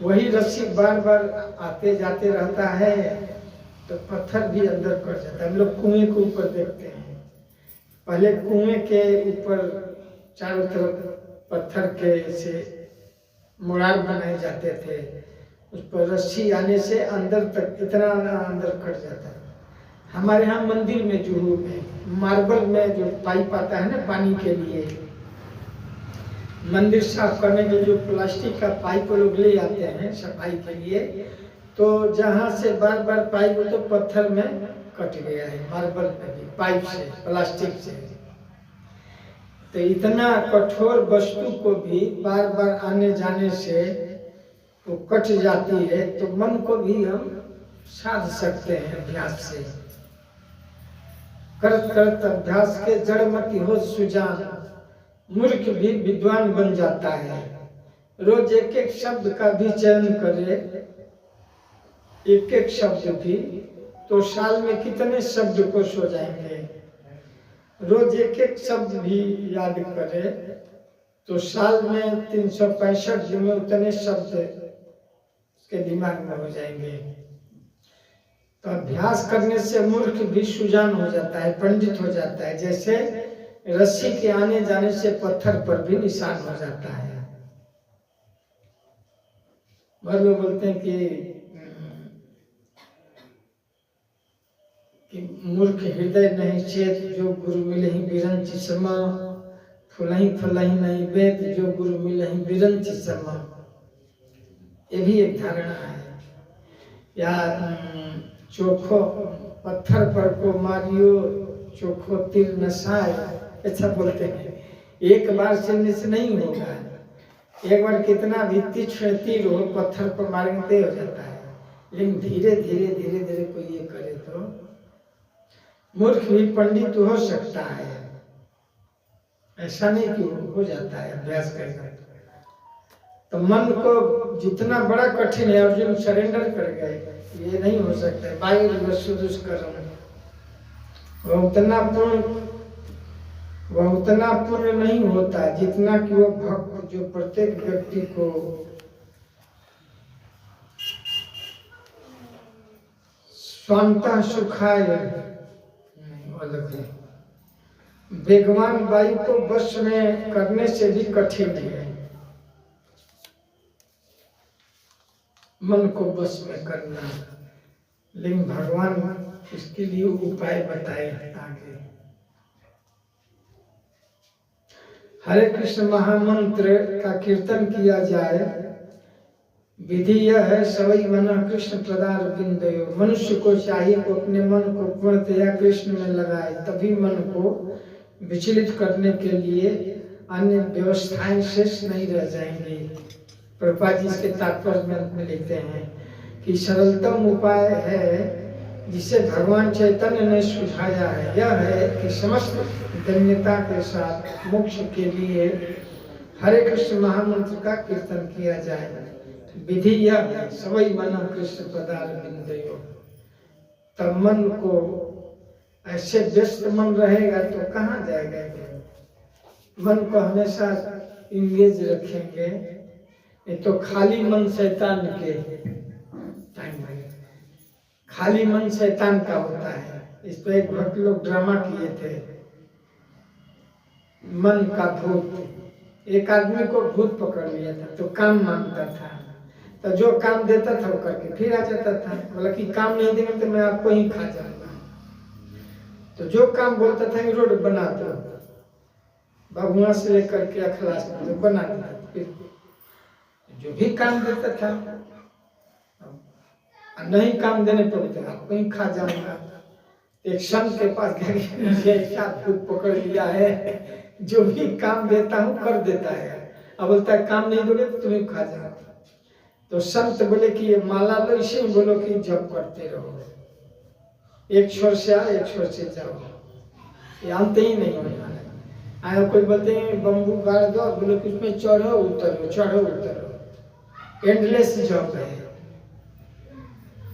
वही रस्सी बार बार आते जाते रहता है तो पत्थर भी अंदर कट जाता है। हम लोग कुएं के ऊपर देखते हैं, पहले कुएं के ऊपर चारों तरफ पत्थर के से मुरार बनाए जाते थे, उस पर रस्सी आने से अंदर तक इतना अंदर कट जाता है। हमारे यहाँ मंदिर में जुहू में मार्बल में जो पाइप आता है ना पानी के लिए, मंदिर साफ करने के जो प्लास्टिक का पाइप लोग ले आते हैं सफाई के लिए, तो जहाँ से बार बार पाइप तो पत्थर में कट गया है, मार्बल में भी पाइप से, प्लास्टिक से। तो इतना कठोर वस्तु को भी बार बार आने जाने से वो कट जाती है, तो मन को भी हम साध सकते हैं अभ्यास से। करत करत अभ्यास के जड़मती हो सुजान, मूर्ख भी विद्वान बन जाता है। रोज एक एक शब्द का भी चयन करे, एक एक शब्द भी, तो साल में कितने शब्द कोश हो जाएंगे। रोज एक एक शब्द भी याद करे तो साल में 365 दिन में उतने शब्द उसके दिमाग में हो जाएंगे। तो अभ्यास करने से मूर्ख भी सुजान हो जाता है, पंडित हो जाता है। जैसे रस्सी के आने जाने से पत्थर पर भी निशान हो जाता है। भर में बोलते हैं कि मूर्ख हृदय नहीं चेत, जो गुरु मिले ही बिरंच समा। फुलही फुलही नहीं वेद, जो गुरु मिले ही बिरंच समा। ये भी एक धारणा है। या चोखो पत्थर पर को मारियो, चोखो तीर नसाए, ऐसा बोलते हैं। एक बार से नहीं होगा, एक बार कितना भी तीक्ष्ण तीर हो पत्थर पर मारने हो जाता है, लेकिन धीरे धीरे धीरे धीरे कोई ये करे तो मूर्ख भी पंडित हो सकता है। ऐसा नहीं कि हो जाता है अभ्यास करके। तो मन को जितना बड़ा कठिन है, अर्जुन सरेंडर कर गए, ये नहीं हो सकता है। बाई दुष्कर्म वह उतना पूर्ण नहीं होता जितना कि वो भक्त जो प्रत्येक व्यक्ति को स्वांता सुखाए। वेगवान वायु को वश में करने से भी कठिन है मन को वश में करना, लेकिन भगवान इसके लिए उपाय बताए आगे। हरे कृष्ण महामंत्र का कीर्तन किया जाए। विधि यह है सवई मना कृष्ण प्रदार बिंदयो। मनुष्य को चाहिए वो अपने मन को पूर्णतया कृष्ण में लगाए, तभी मन को विचलित करने के लिए अन्य व्यवस्थाएं शेष नहीं रह जाएंगी। प्रभुपाद जी इसके तात्पर्य में लिखते हैं कि सरलतम उपाय है जिसे भगवान चैतन्य ने सुझाया है, यह है कि समस्त धन्यता के साथ मोक्ष के लिए हरे कृष्ण महामंत्र का कीर्तन किया जाए। विधि यह है सवई मना कृष्ण पदार बिंदयो। तब मन को ऐसे व्यस्त मन रहेगा तो कहाँ जाएगा। मन को हमेशा इंगेज रखेंगे, ये तो खाली मन शैतान के टाइम है। खाली मन शैतान का होता है। इस पर एक भक्त लोग ड्रामा किए थे, मन का भूत। एक आदमी को भूत पकड़ लिया था तो काम मांगता था, तो जो काम देता था वो करके फिर आ जाता था। बोला कि काम नहीं देंगे तो मैं आपको ही खा जाऊंगा। तो जो काम बोलता था कि रोड बना दो, बबुआ से लेकर के अखलास में बना दिया। फिर जो भी काम देता था, नहीं काम देने पर आपको ही खा जाऊंगा। एक संत के पास गए, ऐसा भूत पकड़ लिया है, जो भी काम देता हूँ कर देता है, अब बोलता है काम नहीं दोगे तो तुम्हें खा जाऊंगा। तो संत बोले कि ये माला लो, इसे बोलो कि जप करते रहो, एक छोर से आओ एक छोर से जाओ, ये अंत ही नहीं होने वाला। आया कोई बोलते हैं बम्बू गाड़ दो, बोलो कि उसमें चढ़ो उतरो चढ़ो उतरो, एंडलेस जप है।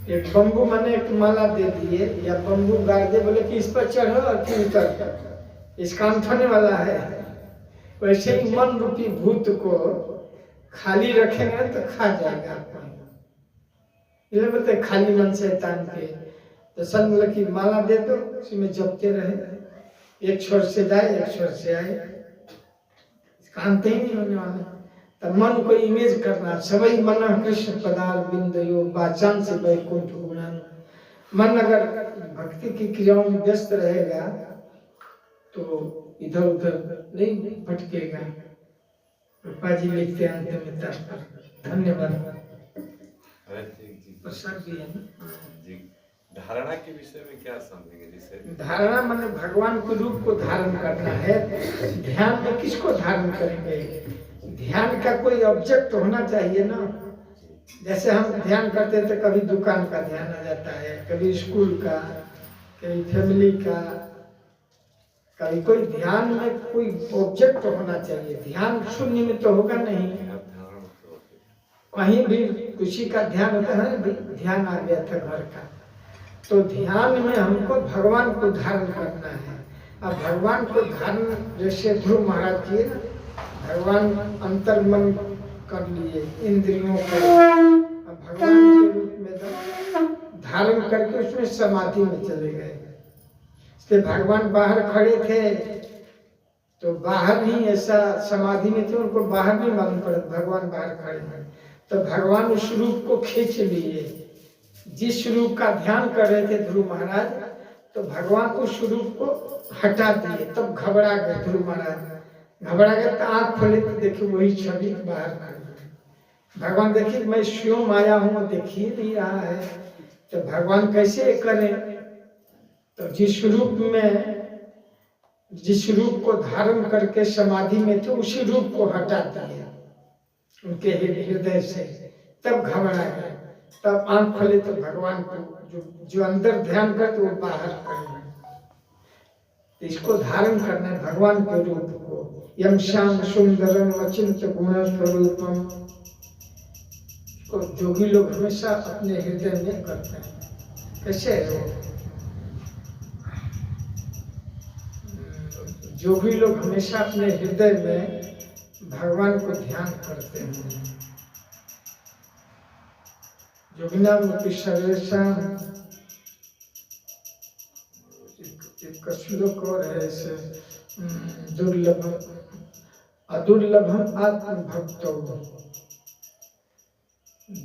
एक बम्बू मैंने एक माला दे दिए या बम्बू गाड़ दे, बोले कि इस पर चढ़ो और फिर उतर, इसका अंत होने वाला है। वैसे ही मन रूपी भूत को खाली रखेंगे तो खा जाएगा आपको। ये बोलते खाली मन शैतान के। तो सब बोले कि माला दे दो, उसी में जपते रहे, एक छोर से जाए एक छोर से आए, इसका अंत ही नहीं होने वाला। तब मन को इमेज करना, सवई मना कृष्ण पदार बिंदयो वाचान से वैकुंठ गुणन। मन अगर भक्ति की क्रियाओं में व्यस्त रहेगा तो इधर उधर नहीं भटकेगा। रूपा जी लिखते हैं अंत में तात्पर्य। धन्यवाद। प्रसाद भी है ना जी। धारणा के विषय में क्या समझेंगे? जैसे धारणा माने भगवान के रूप को धारण करना है। ध्यान में किसको धारण करेंगे? ध्यान का कोई ऑब्जेक्ट होना चाहिए ना। जैसे हम ध्यान करते थे, कभी दुकान का ध्यान आ जाता है, कभी स्कूल का, कभी फैमिली का, कभी कोई ध्यान में कोई ऑब्जेक्ट होना चाहिए। ध्यान शून्य में तो होगा नहीं। कहीं भी किसी का ध्यान होता है, ध्यान आ गया था घर का, तो ध्यान में हमको भगवान को धारण करना है। अब भगवान को धारण जैसे ध्रुव महाराज किए ना, भगवान अंतर्मन कर लिए इंद्रियों को, अब भगवान के रूप में धारण करके उसमें समाधि में चले गए। इसलिए भगवान बाहर खड़े थे तो बाहर नहीं ऐसा समाधि में थे, उनको बाहर नहीं मालूम पड़ा भगवान बाहर खड़े हैं। तो भगवान उस रूप को खींच लिए। जिस रूप का ध्यान कर रहे थे ध्रुव महाराज, तो भगवान उस रूप को हटा दिए। तब घबरा गए ध्रुव महाराज, घबरा गए तो आंख खोले तो देखिए वही छवि बाहर खड़ी। भगवान देखिए मैं स्वयं आया हूँ, देखिए नहीं रहा है, तो भगवान कैसे करें? तो जिस रूप को धारण करके समाधि में थे, उसी रूप को हटा दिया उनके हृदय से। तब घबरा गए, तब आंख खोले तो भगवान को जो अंदर ध्यान करते वो बाहर करना। तो इसको धारण करना है भगवान के रूप को। यम श्याम सुंदरम अचिंत गुण स्वरूपम, को जोगी लोग हमेशा अपने हृदय में करते हैं। कैसे है वो? जोगी लोग हमेशा अपने हृदय में भगवान को ध्यान करते हैं। जोगिना सर्वेशा एक श्लोक और है ऐसे, दुर्लभ अदुर्लभम आत्मभक्तो,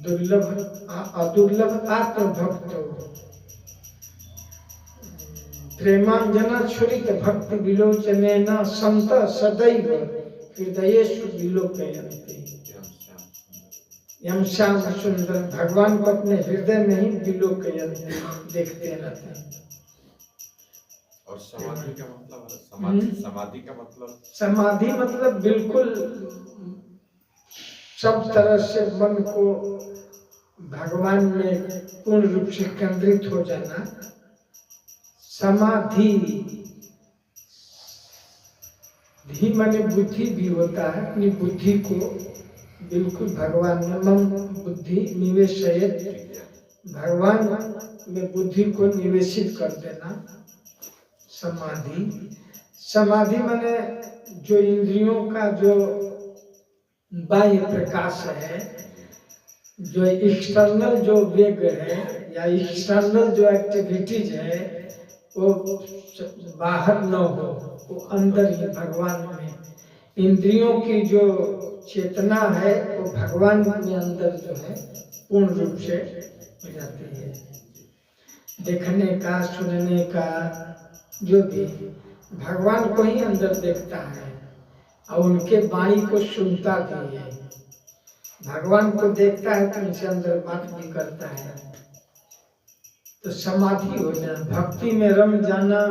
दुर्लभ अदुर्लभ आत्मभक्तो प्रेमांजना छुरित भक्ति विलोचनेन संत सदैव हृदयेषु विलोकयन्ति। यम श्याम सुंदर भगवान को अपने हृदय में ही विलोकयन्ति, देखते रहते हैं। और समाधि का मतलब समाधि का मतलब समाधि मतलब बिल्कुल सब तरह से मन को भगवान में पूर्ण रूप से केंद्रित हो जाना। समाधि भी माने बुद्धि भी होता है, अपनी बुद्धि को बिल्कुल भगवान में मम बुद्धि निवेशयत, भगवान में बुद्धि को निवेशित कर देना समाधि। समाधि माने जो इंद्रियों का जो बाह्य प्रकाश है, जो एक्सटर्नल जो वेग है या एक्सटर्नल जो एक्टिविटीज है वो बाहर न हो, वो अंदर ही भगवान में। इंद्रियों की जो चेतना है वो भगवान के अंदर जो है पूर्ण रूप से हो जाती है। देखने का, सुनने का, जो भी भगवान को ही अंदर देखता है और उनके वाणी को सुनता भी है। भगवान को देखता है तो उनसे अंदर बात भी करता है। तो समाधि हो जाना, भक्ति में रम जाना,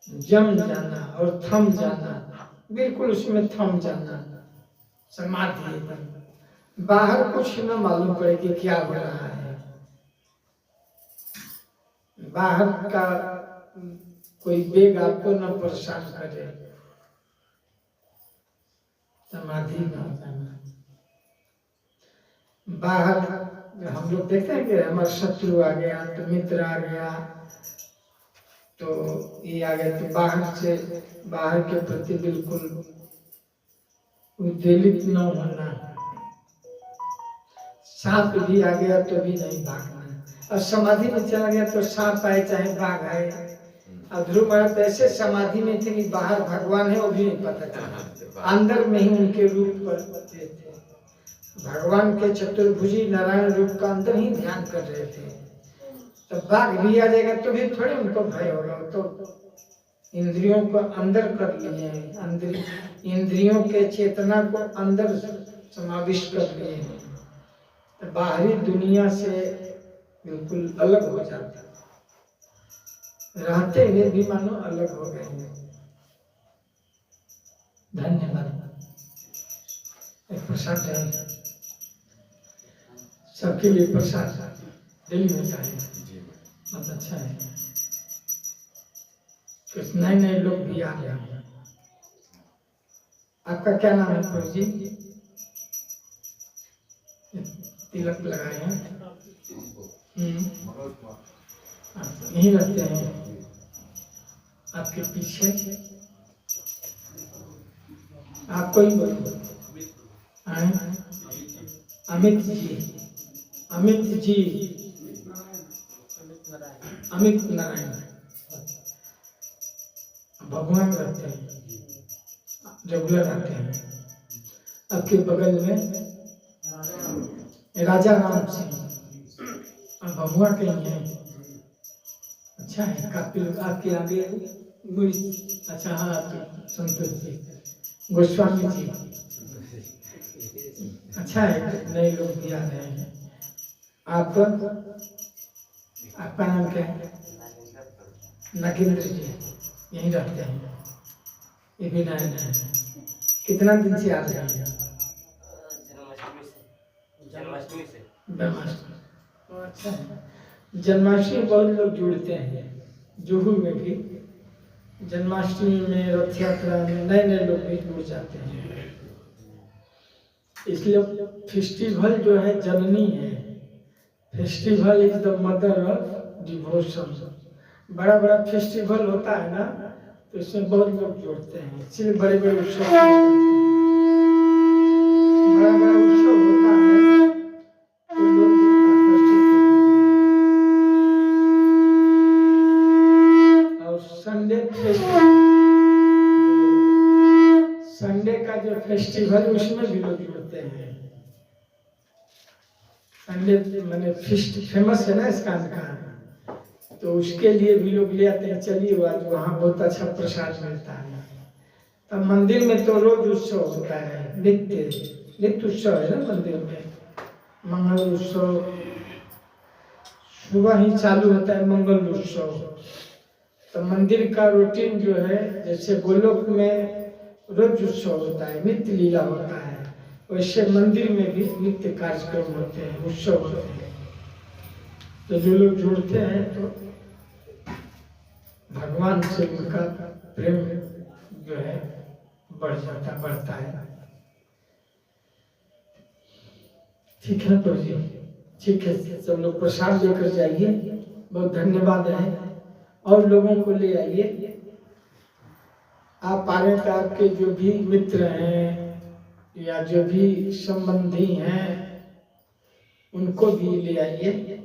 जम जाना और थम जाना, बिल्कुल उसमें थम जाना समाधि। बाहर कुछ न मालूम पड़े कि क्या हो रहा है, बाहर का कोई वेग आपको न परेशान करे, समाधि में हो जाना। बाहर हम लोग देखते हैं कि हमारा शत्रु आ गया तो मित्र आ गया तो ये आ गया, तो बाहर से बाहर के प्रति बिल्कुल उद्वेलित न होना। सांप भी आ गया तो भी नहीं भागना, और समाधि में चला गया तो सांप आए चाहे बाघ आए। और ध्रुव महाराज तो ऐसे समाधि में थे कि बाहर भगवान है वो भी नहीं पता चला, अंदर में ही उनके रूप पर थे। भगवान के चतुर्भुजी नारायण रूप का अंदर ही ध्यान कर रहे थे। तो बाघ भी आ जाएगा तो भी थोड़े उनको भय होगा, तो इंद्रियों को अंदर कर लिए हैं, अंदर इंद्रियों के चेतना को अंदर समाविष्ट कर लिए हैं, तो बाहरी दुनिया से बिल्कुल अलग हो जाते, रहते हुए भी मानो अलग हो गए हैं। धन्यवाद। एक प्रसाद है, सबके लिए प्रसाद डेली होता है, बहुत अच्छा है। कुछ नए नए लोग भी आ गए हैं। आपका क्या नाम है प्रभु जी? तिलक लगाए हैं, यहीं रहते हैं आपके पीछे। आप कोई बोलो, अमित जी, अमित जी, अमित नारायण भगवान रहते हैं, रेगुलर आते हैं। आपके बगल में राजा राम सिंह भगवान कहीं है, अच्छा है। काफी लोग आपके आगे गुड़ी, अच्छा हाँ, तो संतोष जी, गोस्वामी जी, अच्छा है। नए लोग भी आ रहे हैं। आपका नाम क्या है? नगेंद्र जी, यहीं रहते हैं, ये भी नए नए हैं। कितना दिन से आ रहे हैं? जन्माष्टमी से। अच्छा है। जन्माष्टमी बहुत लोग जुड़ते हैं, जुहू में भी जन्माष्टमी में, रथ यात्रा में नए नए लोग भी जुड़ जाते हैं। इसलिए फेस्टिवल जो है जननी है, festival is the mother of devotion. बड़ा बड़ा फेस्टिवल होता है ना, तो इसमें बहुत लोग जुड़ते हैं, इसलिए बड़े बड़े उत्सव, बड़ा बड़ा उत्सव होता है तो लोग आकर्षित होते हैं। और संडे का जो फेस्टिवल उसमें भी लोग जुड़ते हैं। संडे मैंने फेमस है ना इसका, तो उसके लिए भी लोग ले आते हैं, चलिए आज वहाँ बहुत अच्छा प्रसाद मिलता है। तब मंदिर में तो रोज उत्सव होता है, नित्य उत्सव है ना मंदिर में। मंगल उत्सव सुबह ही चालू होता है, मंगल उत्सव। तो मंदिर का रूटीन जो है, जैसे गोलोक में रोज उत्सव होता है, नित्य लीला होता है, वैसे मंदिर में भी नित्य कार्यक्रम होते हैं, उत्सव होते हैं। तो जो लोग जुड़ते हैं तो भगवान से उनका प्रेम जो है बढ़ता है। ठीक है तो जी, ठीक है, सब लोग प्रसाद लेकर जाइए। बहुत धन्यवाद है, और लोगों को ले आइए। आप आ रहे तो आपके जो भी मित्र हैं या जो भी संबंधी हैं उनको भी ले आइए।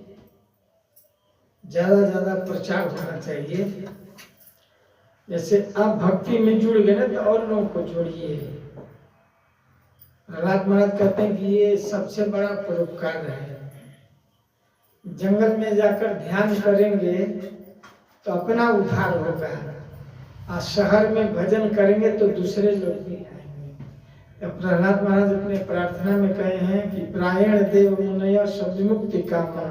ज्यादा प्रचार होना चाहिए। जैसे आप भक्ति में जुड़ गए ना, तो और लोगों को जोड़िए। प्रहलाद महाराज कहते हैं कि ये सबसे बड़ा परोपकार है। जंगल में जाकर ध्यान करेंगे तो अपना उद्धार होगा, और शहर में भजन करेंगे तो दूसरे लोग भी आएंगे। तो प्रहलाद महाराज अपने प्रार्थना में कहे हैं कि प्रायण देव मुनय सब विमुक्ति कामा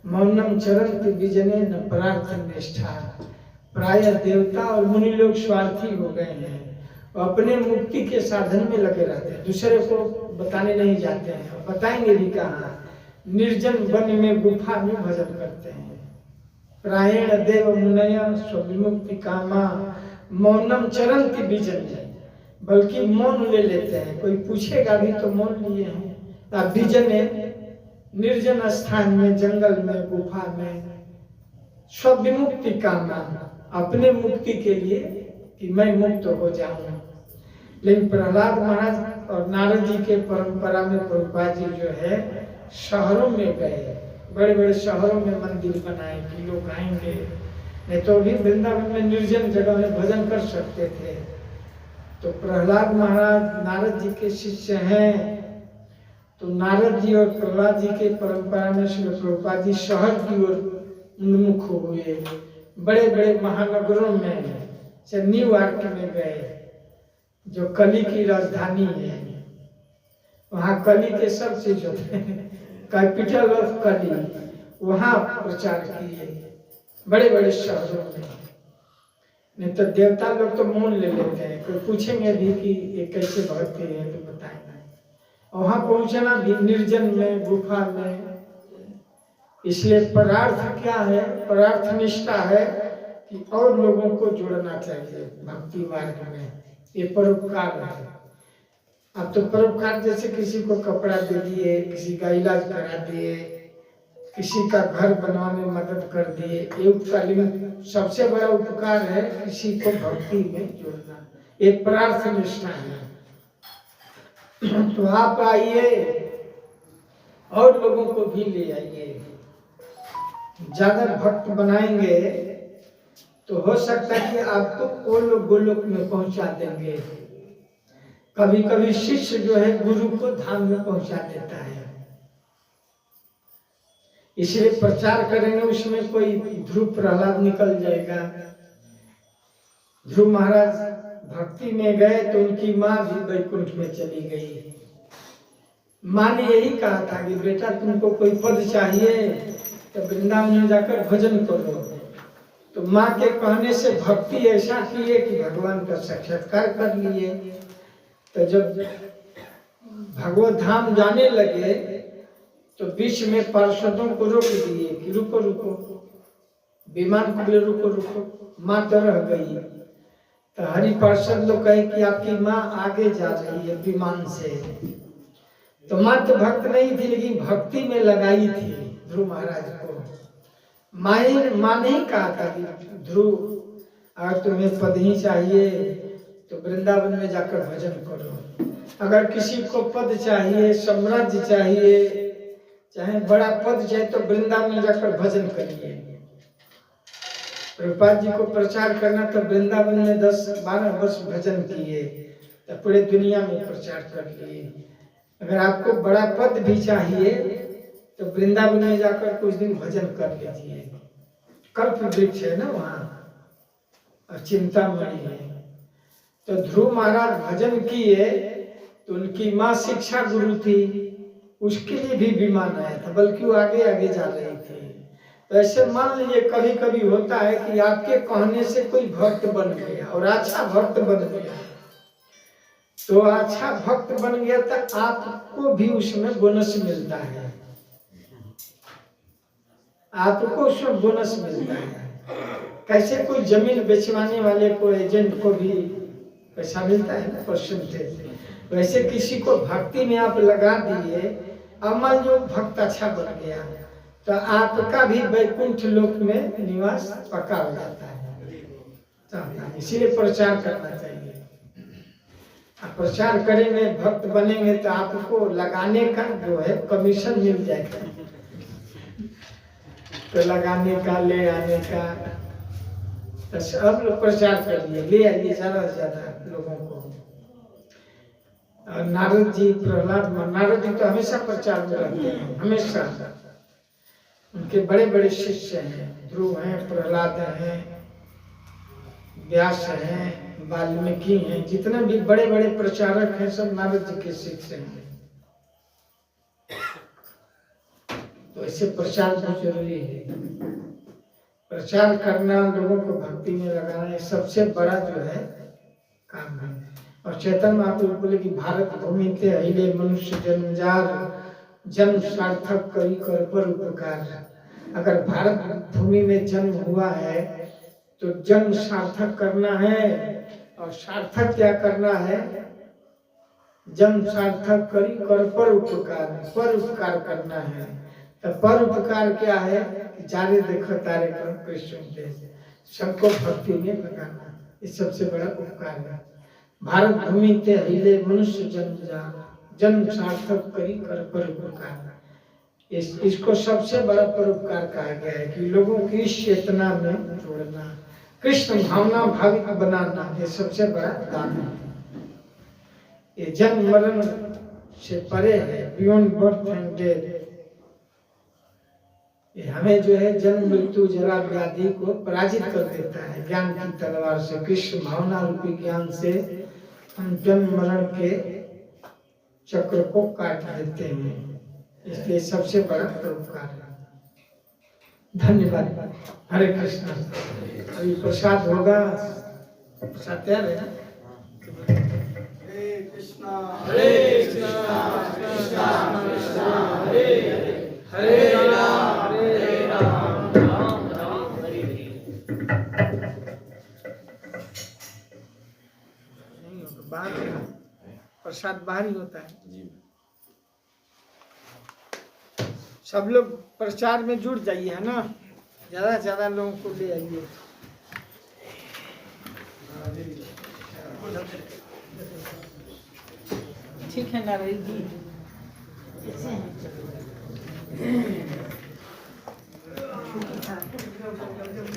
मौनम चरंति विजने न प्रार्थ निष्ठा। प्राय देवता और मुनि लोग स्वार्थी हो गए हैं, वो अपने मुक्ति के साधन में लगे रहते हैं, दूसरे को बताने नहीं जाते हैं। बताएंगे भी कहाँ, निर्जन वन में गुफा में भजन करते हैं। प्रायण देव मुनय स्वविमुक्ति कामा मौनम चरंति विजने, बल्कि मौन ले लेते हैं। कोई पूछेगा भी तो मौन लिए हैं। विजने निर्जन स्थान में, जंगल में, गुफा में, स्वविमुक्ति कामा, अपने मुक्ति के लिए कि मैं मुक्त हो जाऊं। लेकिन प्रहलाद महाराज और नारद जी के परंपरा में प्रभुपाद जी जो है शहरों में गए, बड़े बड़े शहरों में मंदिर बनाए कि लोग आएंगे। नहीं तो भी वृंदावन में निर्जन जगह में भजन कर सकते थे। तो प्रहलाद महाराज नारद जी के शिष्य हैं, तो नारद जी और प्रहलाद जी के परंपरा में श्री प्रभुपाद जी शहर की ओर उन्मुख हुए। बड़े बड़े महानगरों में, से न्यूयॉर्क में गए जो कली की राजधानी है। वहाँ कली के सब चीज होते हैं, कैपिटल ऑफ कली, वहाँ प्रचार किए बड़े बड़े शहरों में। नहीं तो देवता लोग तो मौन ले लेते हैं, कोई पूछेंगे भी कि ये कैसे भक्ति है तो बताएंगे। वहाँ पहुँचना भी निर्जन में, गुफा में। इसलिए परार्थ क्या है, परार्थ निष्ठा है कि और लोगों को जोड़ना चाहिए भक्ति मार्ग में। ये परोपकार है। अब तो परोपकार जैसे किसी को कपड़ा दे दिए, किसी का इलाज करा दिए, किसी का घर बनवाने में मदद कर दिए, ये उपकार। लेकिन सबसे बड़ा उपकार है किसी को भक्ति में जोड़ना, ये परार्थ निष्ठा है। तो आप आइए और लोगों को भी ले आइए। ज्यादा भक्त बनाएंगे तो हो सकता है कि आपको वो लोग गोलोक में पहुंचा देंगे। कभी कभी शिष्य जो है गुरु को धाम में पहुंचा देता है। इसलिए प्रचार करेंगे, उसमें कोई ध्रुव प्रहलाद निकल जाएगा। ध्रुव महाराज भक्ति में गए तो उनकी माँ भी वैकुंठ में चली गई। माँ ने यही कहा था कि बेटा तुमको कोई पद चाहिए तो वृंदावन में जाकर भजन करो। तो माँ के कहने से भक्ति ऐसा किए कि भगवान का साक्षात्कार कर लिए। तो जब भगवत धाम जाने लगे तो बीच में पार्षदों को रोक दिए कि रुको रुको, विमान को बोले रुको रुको, माँ तो रह गई। तो हरि पार्षद लोग कहे कि आपकी माँ आगे जा रही है विमान से। तो माँ तो भक्त नहीं थी, लेकिन भक्ति में लगाई थी ध्रुव महाराज को। माँ ने ही कहा था कि ध्रुव अगर तुम्हें पद ही चाहिए तो वृंदावन में जाकर भजन करो। अगर किसी को पद चाहिए, साम्राज्य चाहिए, चाहे बड़ा पद चाहिए तो वृंदावन में जाकर भजन करिए। प्रभुपाद जी को प्रचार करना तो वृंदावन में 10-12 वर्ष भजन किए, तो पूरे दुनिया में प्रचार कर लिए। अगर आपको बड़ा पद भी चाहिए तो वृंदावन में जाकर कुछ दिन भजन कर लीजिए। कल्प वृक्ष है ना वहाँ, और चिंतामणि है। तो ध्रुव महाराज भजन किए तो उनकी माँ शिक्षा गुरु थी, उसके लिए भी विमान आया था, बल्कि वो आगे आगे जा रही थी। तो ऐसे मान लीजिए कभी कभी होता है कि आपके कहने से कोई भक्त बन गया और अच्छा भक्त बन गया, तो अच्छा भक्त बन गया तो आपको भी उसमें बोनस मिलता है, आपको उसमें बोनस मिलता है। कैसे कोई जमीन बेचवाने वाले को, एजेंट को भी पैसा मिलता है ना परसेंटेज, वैसे किसी को भक्ति में आप लगा दिए, अमल जो भक्त अच्छा बन गया तो आपका भी वैकुंठ लोक में निवास पक्का हो जाता है। तो इसीलिए प्रचार करना चाहिए। आप प्रचार करेंगे, भक्त बनेंगे तो आपको लगाने का जो है कमीशन मिल जाएगा, तो लगाने का, ले आने का। तो सब लोग प्रचार करिए, ले आइए ज्यादा से ज्यादा लोगों को। और नारद जी, प्रहलाद, नारद जी तो हमेशा प्रचार में रहते हैं, हमेशा। उनके बड़े बड़े शिष्य हैं, ध्रुव हैं, प्रहलाद हैं, व्यास हैं, वाल्मीकि हैं, जितने भी बड़े बड़े प्रचारक हैं सब नारद जी के शिष्य हैं। तो ऐसे प्रचार बहुत जरूरी है। प्रचार करना, लोगों को भक्ति में लगाना, ये सबसे बड़ा जो है काम है। और चैतन्य महाप्रभु बोले कि भारत भूमि ते अहिले मनुष्य जन्मजार, जन्म सार्थक करी कर पर उपकार। अगर भारत भूमि में जन्म हुआ है तो जन्म सार्थक करना है। और सार्थक क्या करना है? जन्म सार्थक करी कर पर उपकार, पर उपकार करना है। तो पर उपकार क्या है? जारे देखो तारे करो कृष्ण देश, सबको भक्ति में लगाना, ये सबसे बड़ा उपकार है। भारत भूमि ते हिले मनुष्य जन्म जा, जन्म सार्थक करी कर पर उपकार। इसको सबसे बड़ा परोपकार कहा गया है कि लोगों की इस चेतना में जोड़ना, कृष्ण भावना भावित बनाना, ये सबसे बड़ा दान है। ये जन्म मरण से परे है, बियॉन्ड बर्थ एंड डेथ। ये हमें जो है जन्म मृत्यु जरा व्याधि को पराजित कर देता है ज्ञान की तलवार से। कृष्ण भावना रूपी ज्ञान से हम जन्म मरण के चक्र को काट देते हैं, इसलिए सबसे बड़ा परोपकार है। धन्यवाद। हरे कृष्ण। अभी प्रसाद होगा, प्रसाद तैयार है ना? हरे कृष्णा हरे कृष्णा कृष्णा कृष्णा हरे हरे, हरे राम राम राम हरे हरे। नहीं होगा, बाहर प्रसाद बाहर ही होता है। सब लोग प्रचार में जुड़ जाइए, है ना? ज्यादा से ज्यादा लोगों को ले आइए। ठीक है नारायण जी।